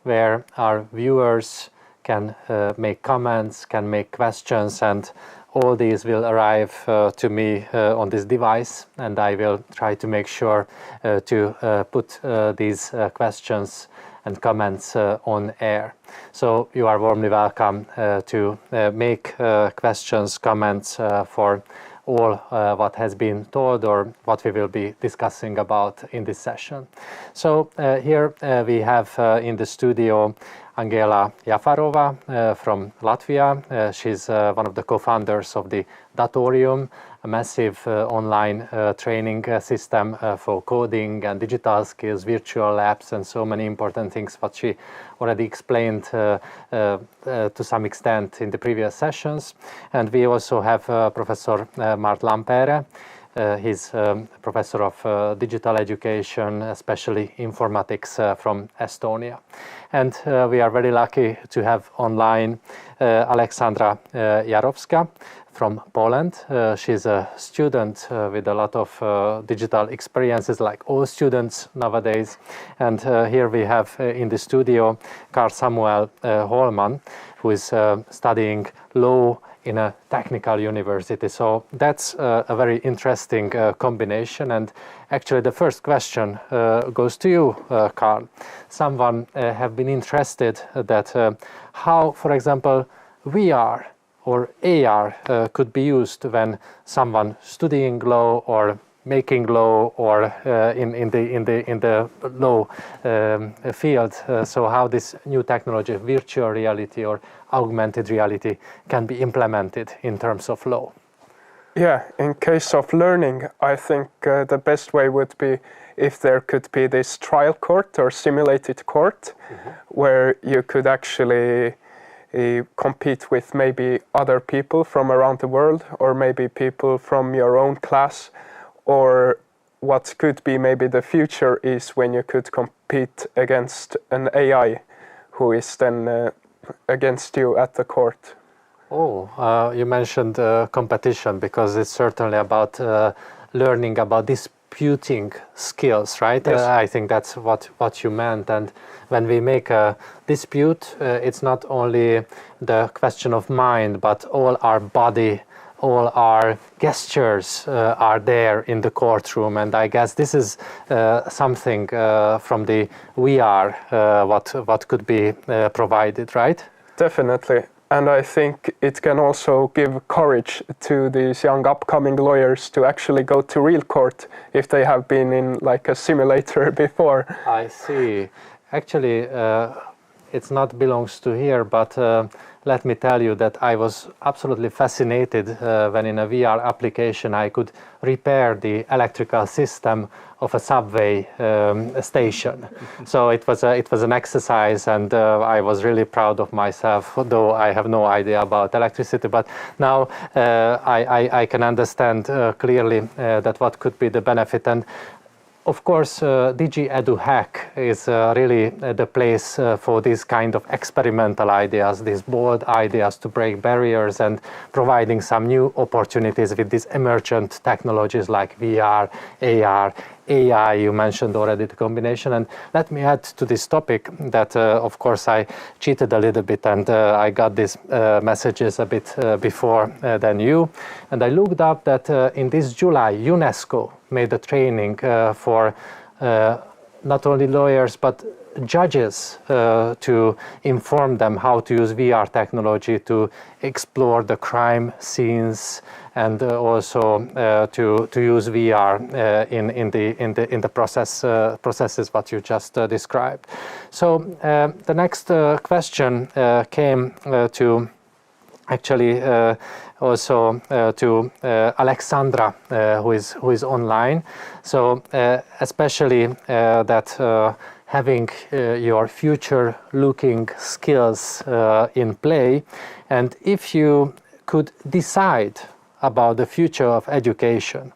where our viewers can make comments, can make questions, and all these will arrive to me on this device, and I will try to make sure to put these questions and comments on air. So you are warmly welcome to make questions, comments for all what has been told or what we will be discussing about in this session. So here we have in the studio Angela Jafarova from Latvia. She's one of the co-founders of the Datorium, a massive online training system for coding and digital skills, virtual labs, and so many important things what she already explained to some extent in the previous sessions. And we also have Professor Mart Lampere. He's professor of digital education, especially informatics from Estonia. And we are very lucky to have online Aleksandra Jarowska from Poland. She's a student with a lot of digital experiences, like all students nowadays. And here we have in the studio Carl Samuel Holman, who is studying law in a technical university. So that's a very interesting combination. And actually the first question goes to you, Carl. Someone have been interested that how, for example, VR or AR could be used when someone studying law or making law or in the law field. So how this new technology, virtual reality or augmented reality, can be implemented in terms of law? Yeah, in case of learning, I think the best way would be if there could be this trial court or simulated court, where you could actually compete with maybe other people from around the world, or maybe people from your own class, or what could be maybe the future is when you could compete against an AI who is then against you at the court. Oh, you mentioned competition, because it's certainly about learning about disputing skills, right? Yes. I think that's what you meant. And when we make a dispute, it's not only the question of mind, but all our body, all our gestures are there in the courtroom. And I guess this is something from the VR what could be provided, right? Definitely. And I think it can also give courage to these young upcoming lawyers to actually go to real court if they have been in like a simulator before. I see. Actually, it's not belongs to here, but let me tell you that I was absolutely fascinated when in a VR application I could repair the electrical system of a subway station. So it was an exercise, and I was really proud of myself, though I have no idea about electricity. But now I can understand clearly that what could be the benefit. And of course, DigiEduHack is really the place for these kind of experimental ideas, these bold ideas to break barriers and providing some new opportunities with these emergent technologies like VR, AR, AI, you mentioned already the combination. And let me add to this topic that, of course, I cheated a little bit, and I got these messages a bit before than you. And I looked up that in this July, UNESCO made a training for not only lawyers, but judges to inform them how to use VR technology to explore the crime scenes, and also to use VR in the processes what you just described. So the next question came to actually also to Aleksandra, who is online. So especially that having your future-looking skills in play, and if you could decide about the future of education,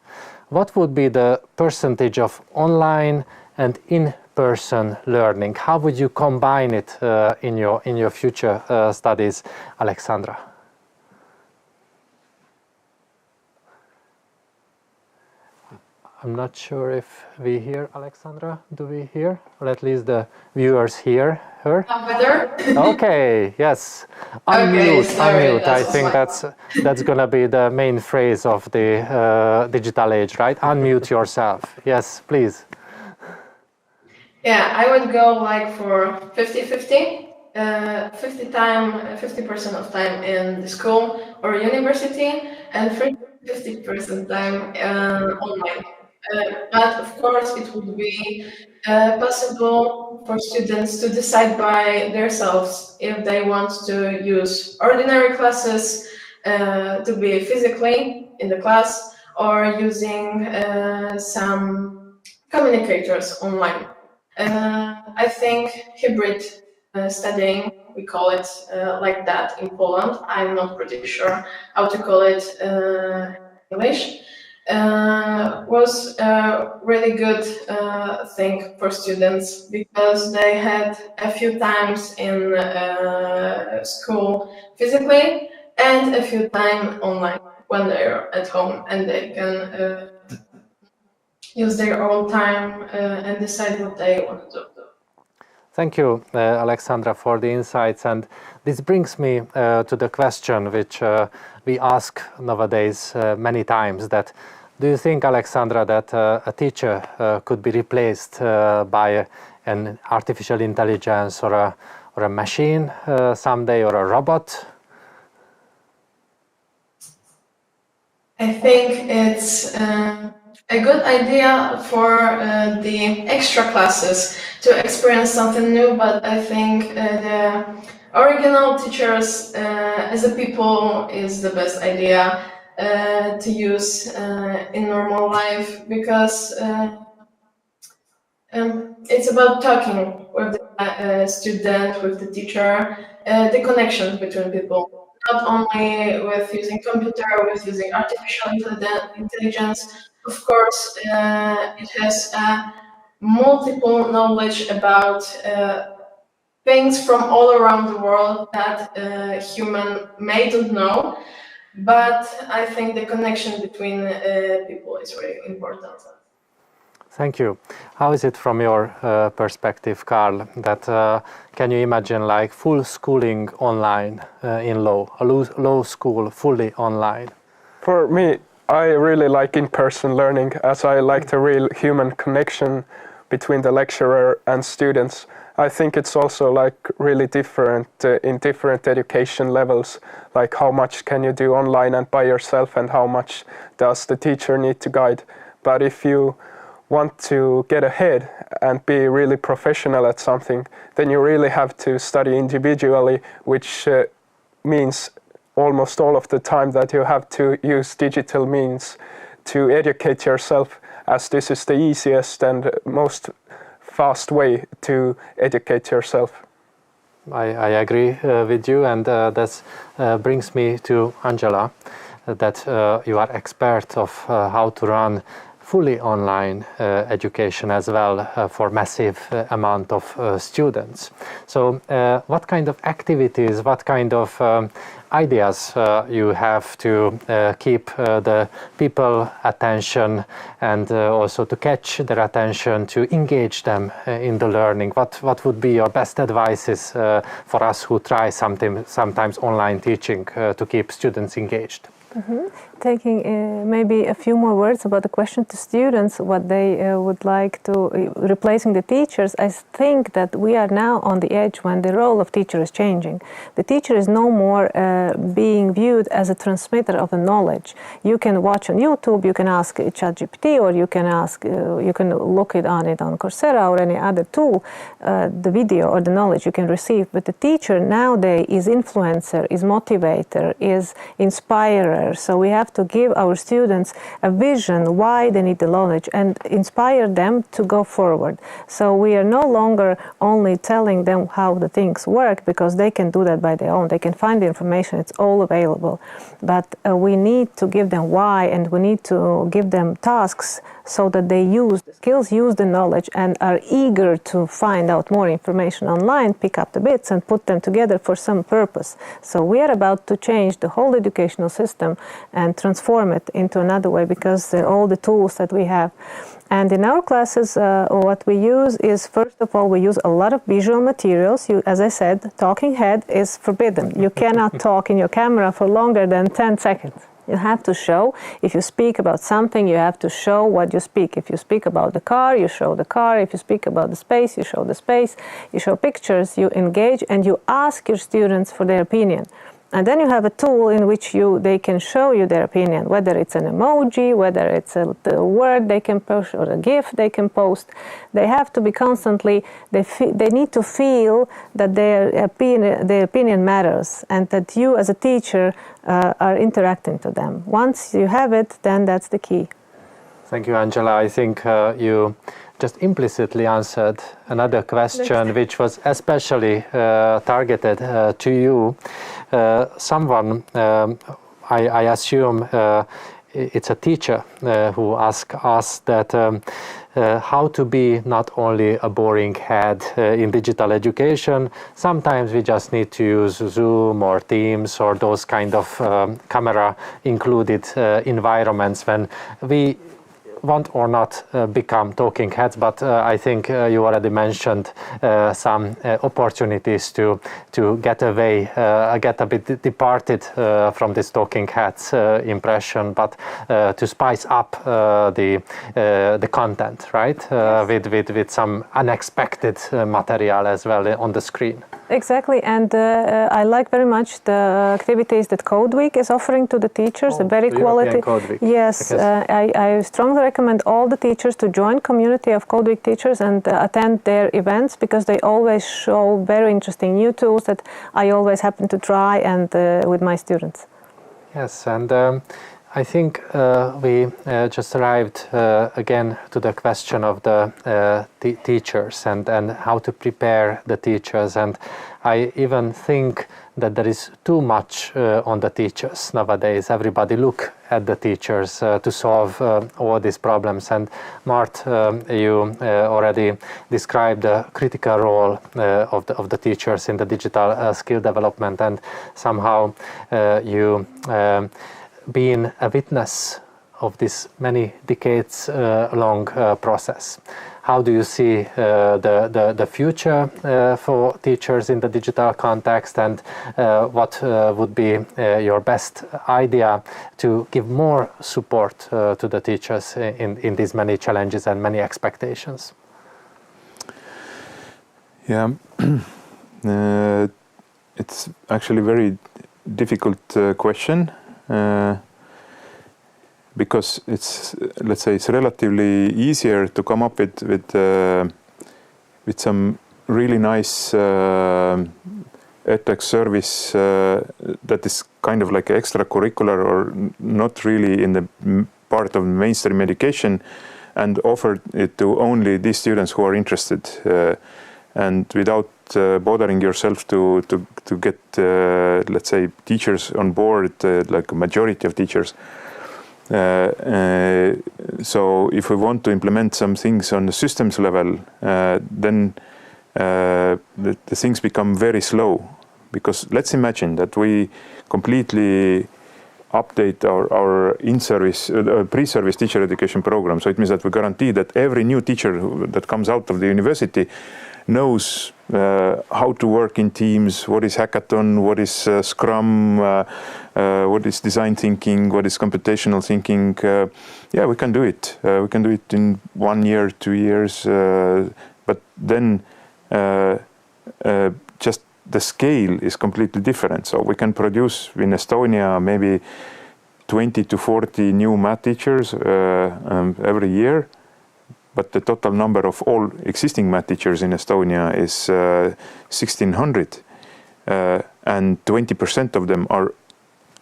what would be the percentage of online and in-person learning? How would you combine it in your future studies, Aleksandra? I'm not sure if we hear Alexandra. Do we hear? Or at least the viewers hear her? Better? Okay, yes. Okay, sorry, Unmute. I that's think that's gonna be the main phrase of the digital age, right? Unmute yourself. Yes, please. Yeah, I would go like for 50-50. 50% of time in the school or university, and 50% time online. But of course, it would be possible for students to decide by themselves if they want to use ordinary classes to be physically in the class, or using some communicators online. I think hybrid studying, we call it like that in Poland. I'm not pretty sure how to call it in English. Was a really good thing for students, because they had a few times in school physically and a few times online when they're at home, and they can use their own time and decide what they want to do. Thank you, Alexandra, for the insights. And this brings me to the question which we ask nowadays many times, that do you think, Alexandra, that a teacher could be replaced by an artificial intelligence or a machine someday, or a robot? I think it's a good idea for the extra classes to experience something new, but I think the original teachers as a people is the best idea to use in normal life, because it's about talking with the student, with the teacher, the connection between people. Not only with using computer, with using artificial intelligence. Of course, it has multiple knowledge about things from all around the world that human may not know. But I think the connection between people is really important. Thank you. How is it from your perspective, Carl, that can you imagine like full schooling online in law, a law school fully online? For me, I really like in-person learning, as I like the real human connection between the lecturer and students. I think it's also like really different in different education levels, like how much can you do online and by yourself, and how much does the teacher need to guide. But if you want to get ahead and be really professional at something, then you really have to study individually, which means almost all of the time that you have to use digital means to educate yourself, as this is the easiest and most fast way to educate yourself. I agree with you, and that brings me to Angela, that you are expert of how to run fully online education as well for massive amount of students. So what kind of activities, what kind of ideas you have to keep the people attention, and also to catch their attention, to engage them in the learning? What would be your best advices for us who try sometimes online teaching to keep students engaged? Mm-hmm. Taking maybe a few more words about the question to students, what they would like to, replacing the teachers. I think that we are now on the edge when the role of teacher is changing. The teacher is no more being viewed as a transmitter of the knowledge. You can watch on YouTube, you can ask ChatGPT, or you can ask, you can look it on Coursera or any other tool, the video or the knowledge you can receive. But the teacher nowadays is influencer, is motivator, is inspirer. So we have to give our students a vision why they need the knowledge and inspire them to go forward. So we are no longer only telling them how the things work, because they can do that by their own. They can find the information, it's all available. But we need to give them why, and we need to give them tasks so that they use the skills, use the knowledge, and are eager to find out more information online, pick up the bits and put them together for some purpose. So we are about to change the whole educational system system and transform it into another way, because all the tools that we have. And in our classes, what we use is, first of all, we use a lot of visual materials. As I said, talking head is forbidden. You cannot talk in your camera for longer than 10 seconds. You have to show. If you speak about something, you have to show what you speak. If you speak about the car, you show the car. If you speak about the space, you show the space. You show pictures, you engage, and you ask your students for their opinion. And then you have a tool in which they can show you their opinion, whether it's an emoji, whether it's a word they can post or a GIF they can post. They have to be constantly, they need to feel that their opinion matters, and that you as a teacher are interacting to them. Once you have it, then that's the key. Thank you, Angela. I think you just implicitly answered another question which was especially targeted to you. Someone, I assume it's a teacher who asked us that how to be not only a boring head in digital education. Sometimes we just need to use Zoom or Teams or those kind of camera included environments when we want or not become talking heads, but I think you already mentioned some opportunities to get away, get a bit departed from this talking heads impression, but to spice up the content, right? Yes. With some unexpected material as well on the screen. Exactly, and I like very much the activities that Code Week is offering to the teachers. The very quality. Code Week. Yes, I strongly recommend all the teachers to join community of Code Week teachers and attend their events, because they always show very interesting new tools that I always happen to try and with my students. Yes, and I think we just arrived again to the question of the teachers and how to prepare the teachers, and I even think that there is too much on the teachers nowadays. Everybody look at the teachers to solve all these problems, and Mart, you already described the critical role of the teachers in the digital skill development, and somehow you being a witness of this many decades long process. How do you see the future for teachers in the digital context, and what would be your best idea to give more support to the teachers in these many challenges and many expectations? Yeah, it's actually a very difficult question. Because it's, let's say, it's relatively easier to come up with some really nice edtech service that is kind of like extracurricular or not really in the part of mainstream education, and offer it to only these students who are interested, and without bothering yourself to get, let's say, teachers on board, like a majority of teachers. So if we want to implement some things on the systems level, then the things become very slow, because let's imagine that we completely update our in-service, pre-service teacher education program. So it means that we guarantee that every new teacher that comes out of the university knows how to work in teams, what is hackathon, what is Scrum, what is design thinking, what is computational thinking. Yeah, we can do it. We can do it in 1 year, 2 years, but then just the scale is completely different. So we can produce in Estonia maybe 20 to 40 new math teachers every year. But the total number of all existing math teachers in Estonia is 1,600, and 20% of them are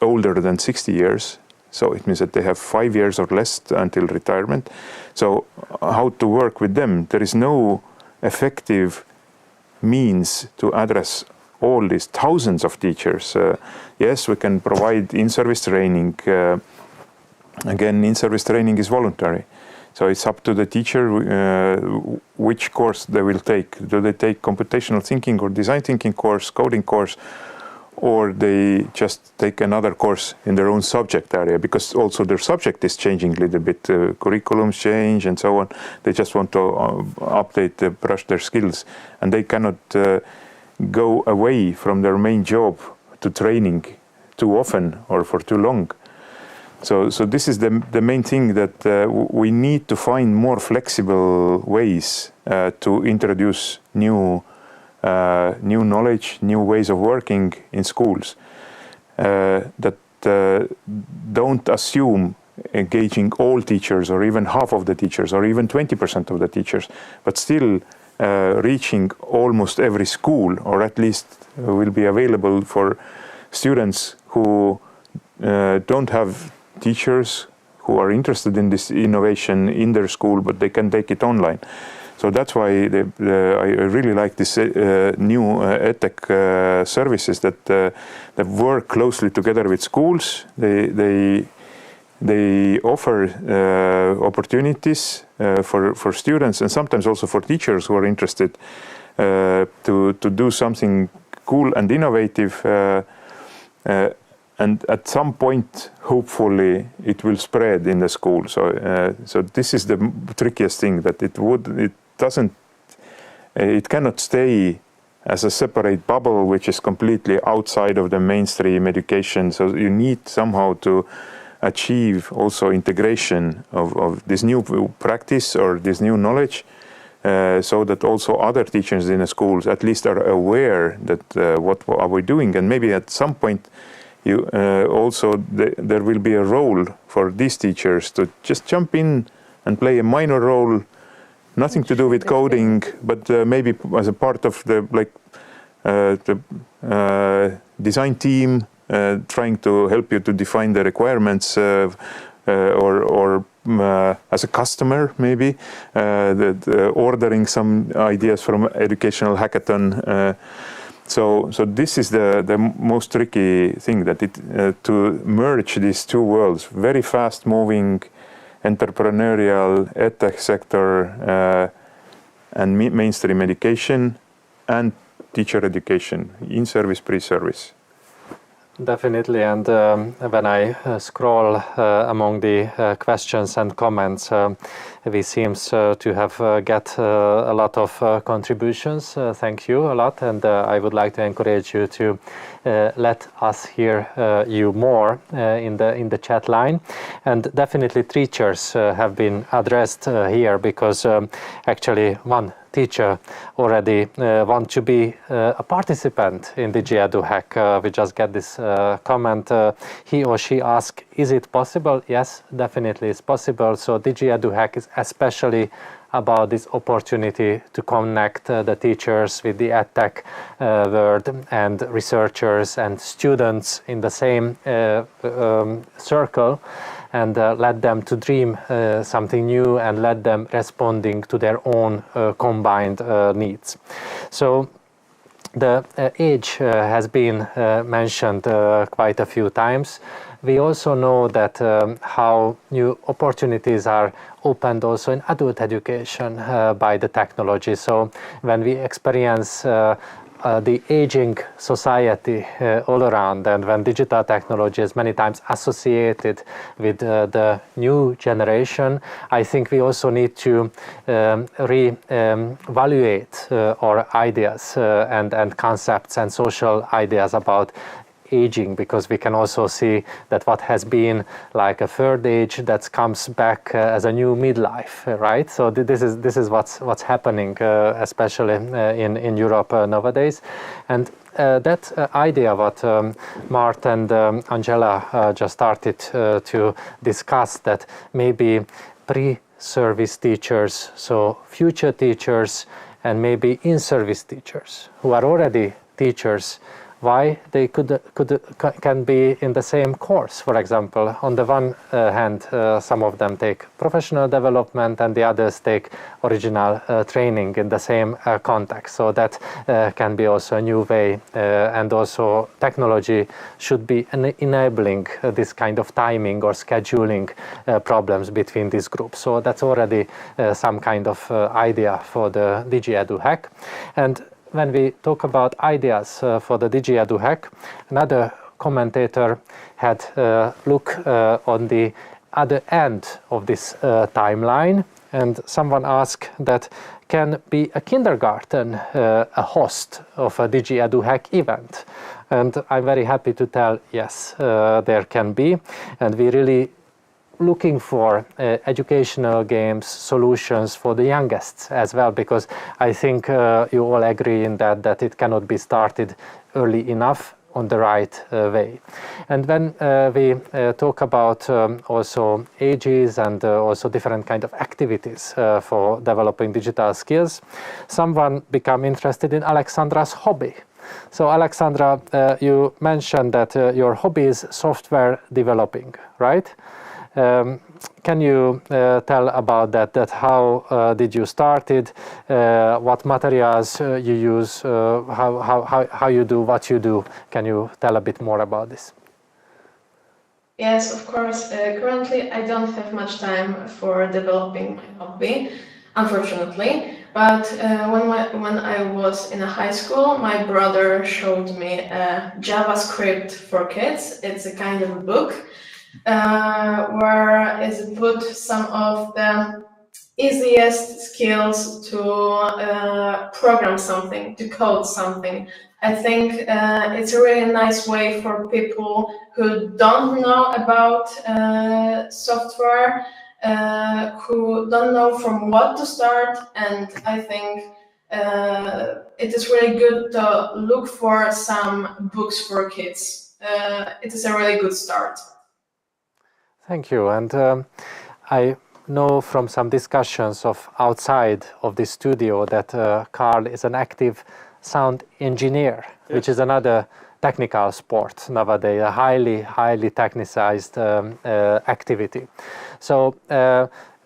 older than 60 years. So it means that they have 5 years or less until retirement. So how to work with them? There is no effective means to address all these thousands of teachers. Yes, we can provide in-service training. Again, in-service training is voluntary. So it's up to the teacher which course they will take. Do they take computational thinking or design thinking course, coding course, or they just take another course in their own subject area, because also their subject is changing a little bit, curriculums change and so on. They just want to update, brush their skills, and they cannot go away from their main job to training too often or for too long. So this is the main thing, that we need to find more flexible ways to introduce new knowledge, new ways of working in schools, that don't assume engaging all teachers or even half of the teachers or even 20% of the teachers, but still reaching almost every school, or at least will be available for students who don't have teachers who are interested in this innovation in their school, but they can take it online. So that's why I really like this new EdTech services that work closely together with schools. They offer opportunities for students, and sometimes also for teachers who are interested to do something cool and innovative. And at some point, hopefully, it will spread in the school. So this is the trickiest thing, that it cannot stay as a separate bubble, which is completely outside of the mainstream education. So you need somehow to achieve also integration of this new practice or this new knowledge, so that also other teachers in the schools at least are aware that what are we doing, and maybe at some point there will be a role for these teachers to just jump in and play a minor role, nothing to do with coding, but maybe as a part of the design team, trying to help you to define the requirements, or as a customer maybe, ordering some ideas from educational hackathon. So this is the most tricky thing, that to merge these two worlds, very fast moving entrepreneurial edtech sector and mainstream education and teacher education, in-service, pre-service. Definitely, and when I scroll among the questions and comments, we seems to have get a lot of contributions. Thank you a lot, and I would like to encourage you to let us hear you more in the chat line. And definitely teachers have been addressed here, because actually one teacher already want to be a participant in the DigiEduHack. We just get this comment. He or she asked, is it possible? Yes, definitely it's possible. So DigiEduHack is especially about this opportunity to connect the teachers with the EdTech world, and researchers and students in the same circle, and let them to dream something new, and let them responding to their own combined needs. So the age has been mentioned quite a few times. We also know that how new opportunities are opened also in adult education by the technology. So when we experience the aging society all around, and when digital technology is many times associated with the new generation, I think we also need to re-evaluate our ideas and concepts and social ideas about aging, because we can also see that what has been like a third age, that comes back as a new midlife, right? So this is what's happening, especially in Europe nowadays. And that idea what Mart and Angela just started to discuss, that maybe pre-service teachers, so future teachers, and maybe in-service teachers who are already teachers, why they can be in the same course. For example, on the one hand, some of them take professional development, and the others take original training in the same context. So that can be also a new way, and also technology should be enabling this kind of timing or scheduling problems between these groups. So that's already some kind of idea for the DigiEduHack. And when we talk about ideas for the DigiEduHack, another commentator had look on the other end of this timeline, and someone asked that can be a kindergarten a host of a DigiEduHack event? And I'm very happy to tell yes, there can be, and we really looking for educational games solutions for the youngest as well, because I think you all agree in that it cannot be started early enough on the right way. And when we talk about also ages and also different kind of activities for developing digital skills, someone become interested in Alexandra's hobby. So Alexandra, you mentioned that your hobby is software developing, right? Can you tell about that how did you start it, what materials you use, how you do what you do? Can you tell a bit more about this? Yes, of course. Currently, I don't have much time for developing my hobby, unfortunately. But when I was in a high school, my brother showed me JavaScript for Kids. It's a kind of a book where is put some of the easiest skills to program something, to code something. I think it's a really nice way for people who don't know about software, who don't know from what to start, and I think it is really good to look for some books for kids. It is a really good start. Thank you. And I know from some discussions of outside of the studio that Carl is an active sound engineer, yes, which is another technical sport nowadays, a highly technicized activity. So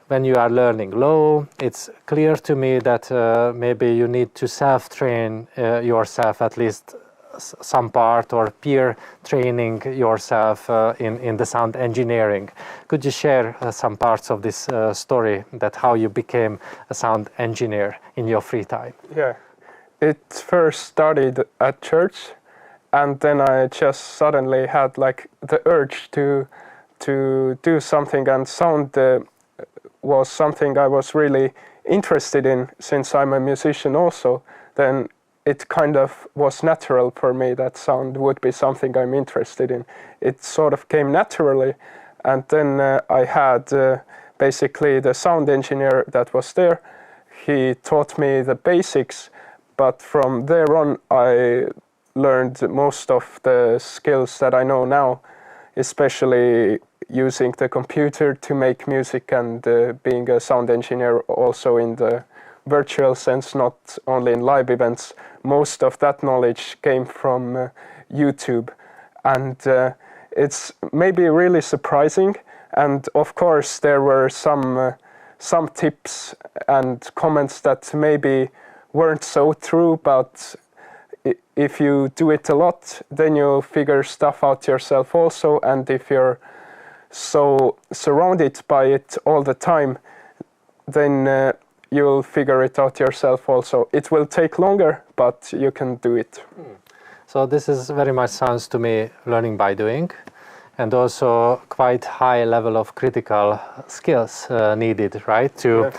when you are learning low, it's clear to me that maybe you need to self-train yourself at least some part, or peer training yourself in the sound engineering. Could you share some parts of this story, that how you became a sound engineer in your free time? Yeah, it first started at church, and then I just suddenly had like the urge to do something, and sound was something I was really interested in since I'm a musician also. Then it kind of was natural for me that sound would be something I'm interested in. It sort of came naturally, and then I had basically the sound engineer that was there. He taught me the basics, but from there on I learned most of the skills that I know now, especially using the computer to make music, and being a sound engineer also in the virtual sense, not only in live events. Most of that knowledge came from YouTube, and it's maybe really surprising. And of course there were some tips and comments that maybe weren't so true, but if you do it a lot, then you figure stuff out yourself also, and if you're so surrounded by it all the time, then you'll figure it out yourself also. It will take longer, but you can do it. So this is very much sounds to me learning by doing, and also quite high level of critical skills needed, right? To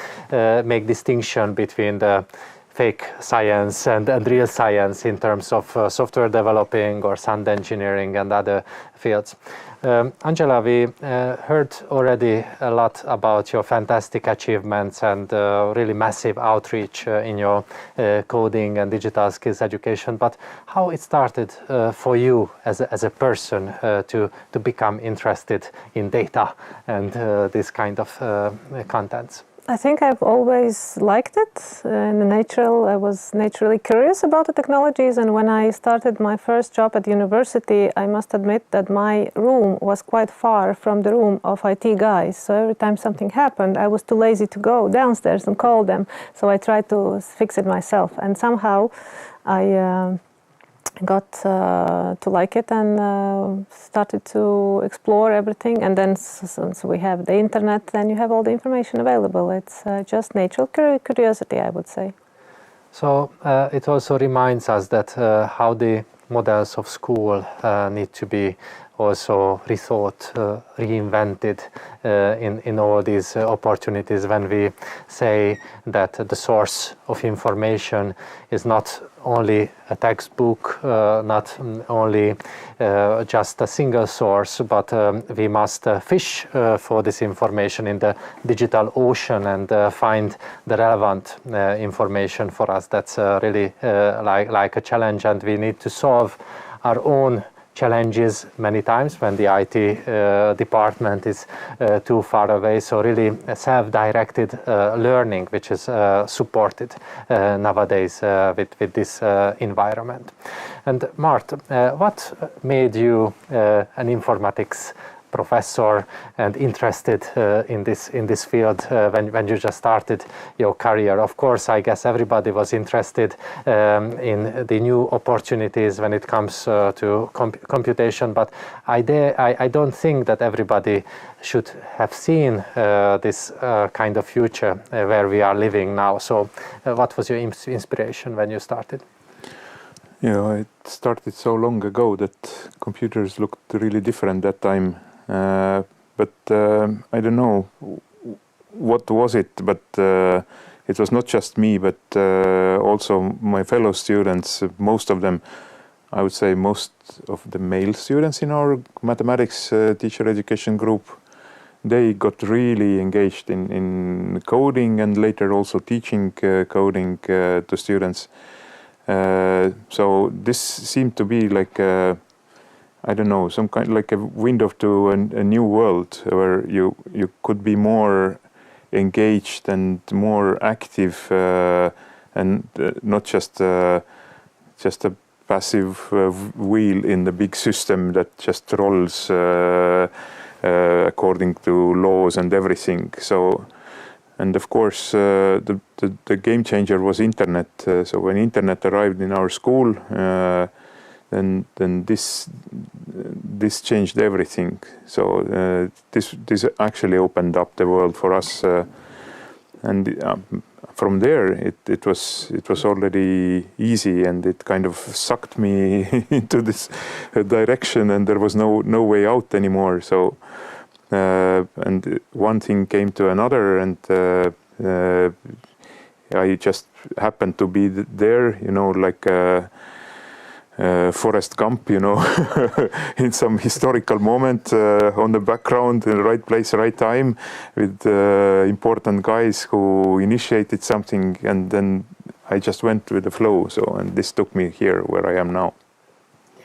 make distinction between the fake science and real science in terms of software developing or sound engineering and other fields. Angela, we heard already a lot about your fantastic achievements and really massive outreach in your coding and digital skills education, but how it started for you as a person to become interested in data and this kind of contents? I think I've always liked it. I was naturally curious about the technologies, and when I started my first job at university, I must admit that my room was quite far from the room of IT guys. So every time something happened, I was too lazy to go downstairs and call them. So I tried to fix it myself, and somehow I got to like it and started to explore everything. And then since we have the internet, then you have all the information available. It's just natural curiosity, I would say. So it also reminds us that how the models of school need to be also rethought, reinvented in all these opportunities when we say that the source of information is not only a textbook, not only just a single source, but we must fish for this information in the digital ocean and find the relevant information for us. That's really like a challenge, and we need to solve our own challenges many times when the IT department is too far away. So really self-directed learning, which is supported nowadays with this environment. And Mart, what made you an informatics professor and interested in this field when you just started your career? Of course, I guess everybody was interested in the new opportunities when it comes to computation, but I don't think that everybody should have seen this kind of future where we are living now. So what was your inspiration when you started? Yeah, it started so long ago that computers looked really different that time. But I don't know what was it, but it was not just me, but also my fellow students. Most of them, I would say most of the male students in our mathematics teacher education group, they got really engaged in coding and later also teaching coding to students. So this seemed to be like I don't know, some kind like a window to a new world where you could be more engaged and more active and not just a passive wheel in the big system that just rolls according to laws and everything. So, and of course, the game changer was internet. So when internet arrived in our school, then this changed everything. So this actually opened up the world for us, and from there it was already easy, and it kind of sucked me into this direction, and there was no way out anymore. So and one thing came to another, and I just happened to be there, you know, like Forrest Gump, you know, in some historical moment on the background, in the right place, right time, with important guys who initiated something, and then I just went with the flow. So, and this took me here where I am now.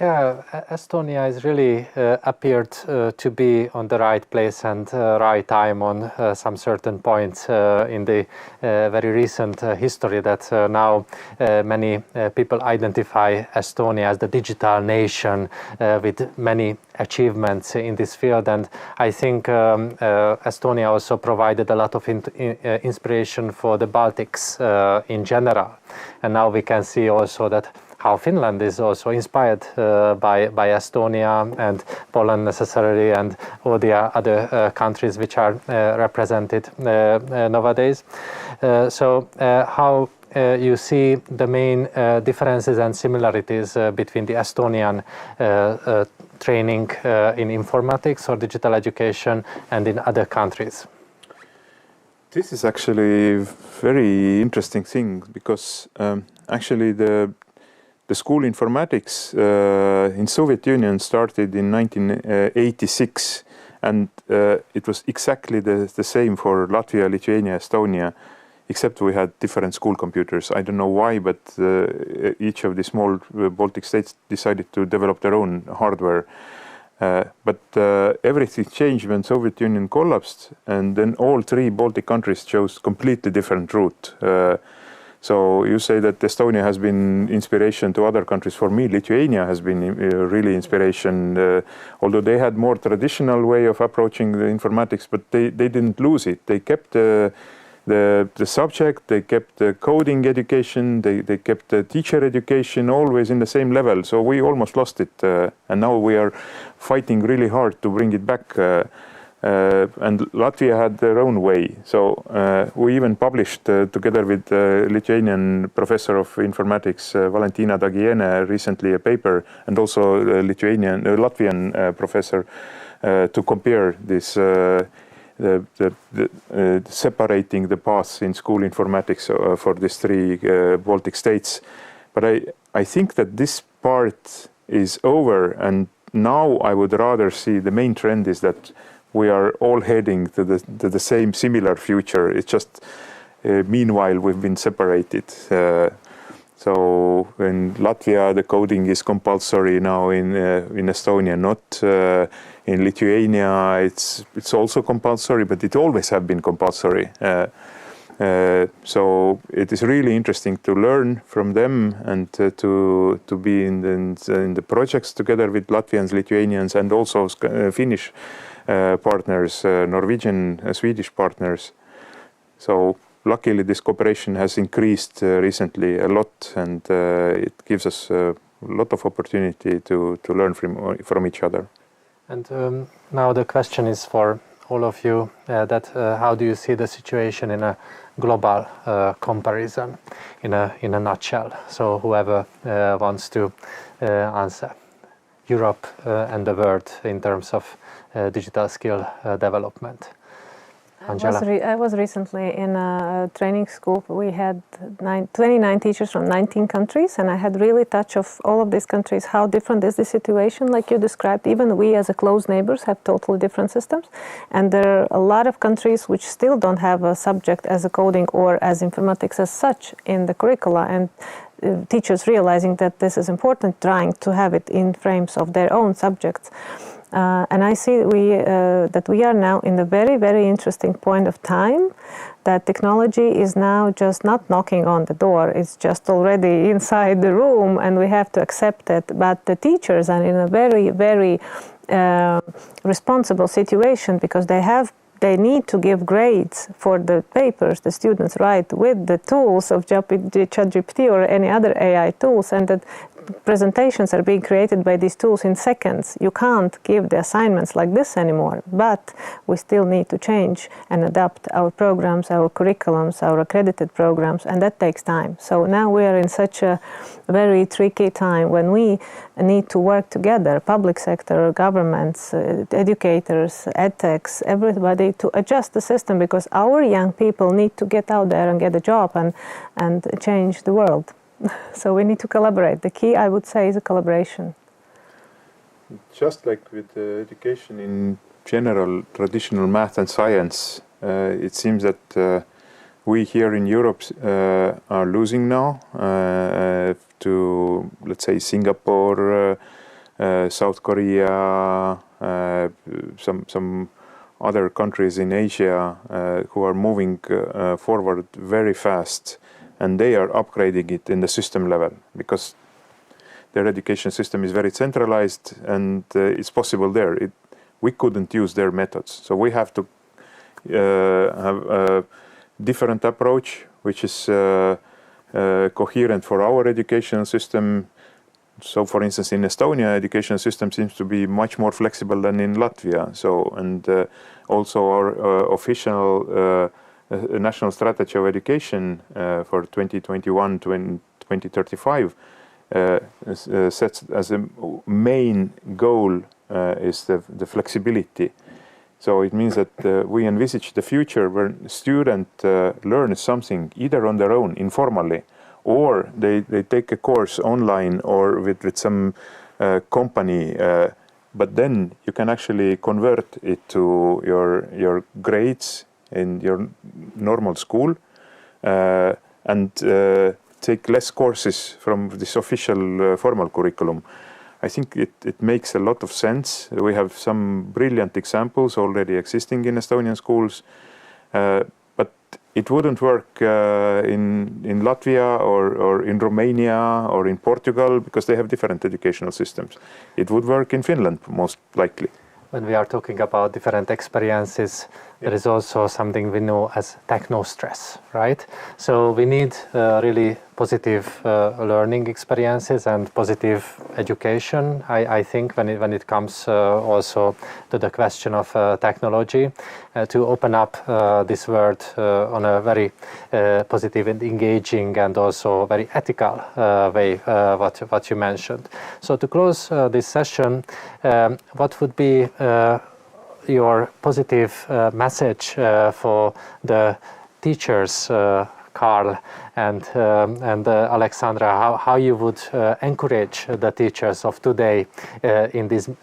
Yeah, Estonia is really appeared to be on the right place and right time on some certain points in the very recent history that now many people identify Estonia as the digital nation with many achievements in this field. And I think Estonia also provided a lot of inspiration for the Baltics in general. And now we can see also that how Finland is also inspired by Estonia and Poland necessarily, and all the other countries which are represented nowadays. So how you see the main differences and similarities between the Estonian training in informatics or digital education and in other countries? This is actually a very interesting thing, because actually the school informatics in Soviet Union started in 1986, and it was exactly the same for Latvia, Lithuania, Estonia, except we had different school computers. I don't know why, but each of the small Baltic states decided to develop their own hardware. But everything changed when Soviet Union collapsed, and then all three Baltic countries chose completely different route. So you say that Estonia has been inspiration to other countries. For me, Lithuania has been really inspiration, although they had more traditional way of approaching the informatics, but they didn't lose it. They kept the subject, they kept the coding education, they kept the teacher education always in the same level. So we almost lost it, and now we are fighting really hard to bring it back. And Latvia had their own way. So we even published, together with Lithuanian professor of informatics, Valentina Dagiene, recently a paper, and also Latvian professor, to compare this, separating the paths in school informatics for these three Baltic states. But I think that this part is over, and now I would rather see the main trend is that we are all heading to the same similar future. It's just meanwhile we've been separated. So in Latvia the coding is compulsory now, in Estonia not. In Lithuania it's also compulsory, but it always have been compulsory. So it is really interesting to learn from them and to be in the projects together with Latvians, Lithuanians, and also Finnish partners, Norwegian, Swedish partners. So luckily this cooperation has increased recently a lot, and it gives us a lot of opportunity to learn from each other. And now the question is for all of you, that how do you see the situation in a global comparison, in a nutshell? So whoever wants to answer. Europe and the world in terms of digital skill development. Angela? I was recently in a training school. We had 29 teachers from 19 countries, and I had really touch of all of these countries, how different is the situation, like you described. Even we as a close neighbors have totally different systems. And there are a lot of countries which still don't have a subject as a coding or as informatics as such in the curricula. And teachers realizing that this is important, trying to have it in frames of their own subjects. And I see that we are now in the very, very interesting point of time, that technology is now just not knocking on the door, it's just already inside the room, and we have to accept it. But the teachers are in a very, very responsible situation, because they need to give grades for the papers the students write with the tools of ChatGPT or any other AI tools, and that presentations are being created by these tools in seconds. You can't give the assignments like this anymore, but we still need to change and adapt our programs, our curriculums, our accredited programs, and that takes time. So now we are in such a very tricky time when we need to work together, public sector, governments, educators, edtechs, everybody, to adjust the system, because our young people need to get out there and get a job and change the world. So we need to collaborate. The key, I would say, is a collaboration. Just like with education in general, traditional math and science, it seems that we here in Europe are losing now to, let's say, Singapore, South Korea, some other countries in Asia who are moving forward very fast. And they are upgrading it in the system level, because their education system is very centralized, and it's possible there. We couldn't use their methods. So we have to have a different approach, which is coherent for our education system. So for instance, in Estonia, education system seems to be much more flexible than in Latvia. So, and also our official national strategy of education for 2021 to 2035 sets as a main goal is the flexibility. So it means that we envisage the future where student learns something either on their own, informally, or they take a course online or with some company, but then you can actually convert it to your grades in your normal school and take less courses from this official formal curriculum. I think it makes a lot of sense. We have some brilliant examples already existing in Estonian schools, but it wouldn't work in Latvia or in Romania or in Portugal, because they have different educational systems. It would work in Finland, most likely. When we are talking about different experiences, there is also something we know as techno-stress, right? So we need really positive learning experiences and positive education, I think, when it comes also to the question of technology, to open up this world on a very positive and engaging and also very ethical way, what you mentioned. So to close this session, what would be your positive message for the teachers, Carl and Alexandra, how you would encourage the teachers of today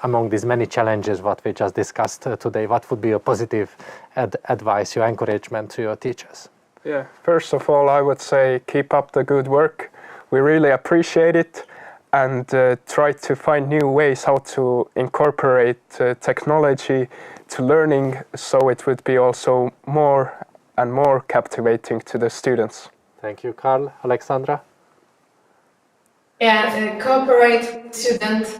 among these many challenges what we just discussed today? What would be your positive advice, your encouragement to your teachers? Yeah, first of all, I would say keep up the good work. We really appreciate it, and try to find new ways how to incorporate technology to learning, so it would be also more and more captivating to the students. Thank you, Carl. Alexandra? Yeah, cooperate with students,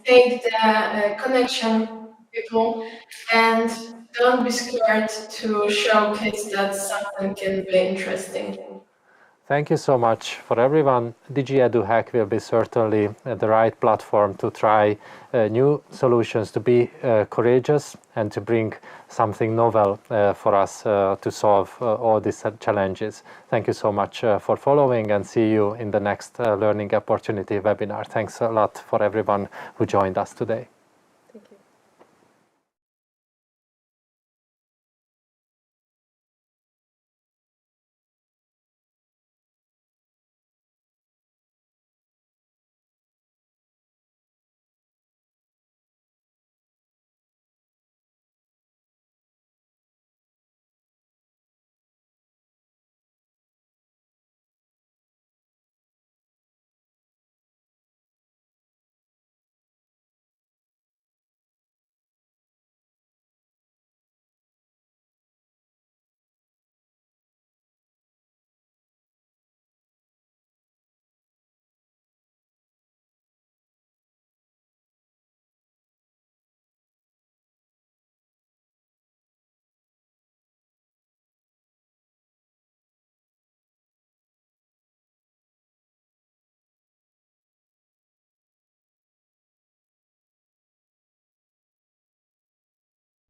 take the connection people, and don't be scared to show kids that something can be interesting. Thank you so much for everyone. DigiEduHack will be certainly the right platform to try new solutions, to be courageous and to bring something novel for us to solve all these challenges. Thank you so much for following, and see you in the next Learning Opportunity webinar. Thanks a lot for everyone who joined us today.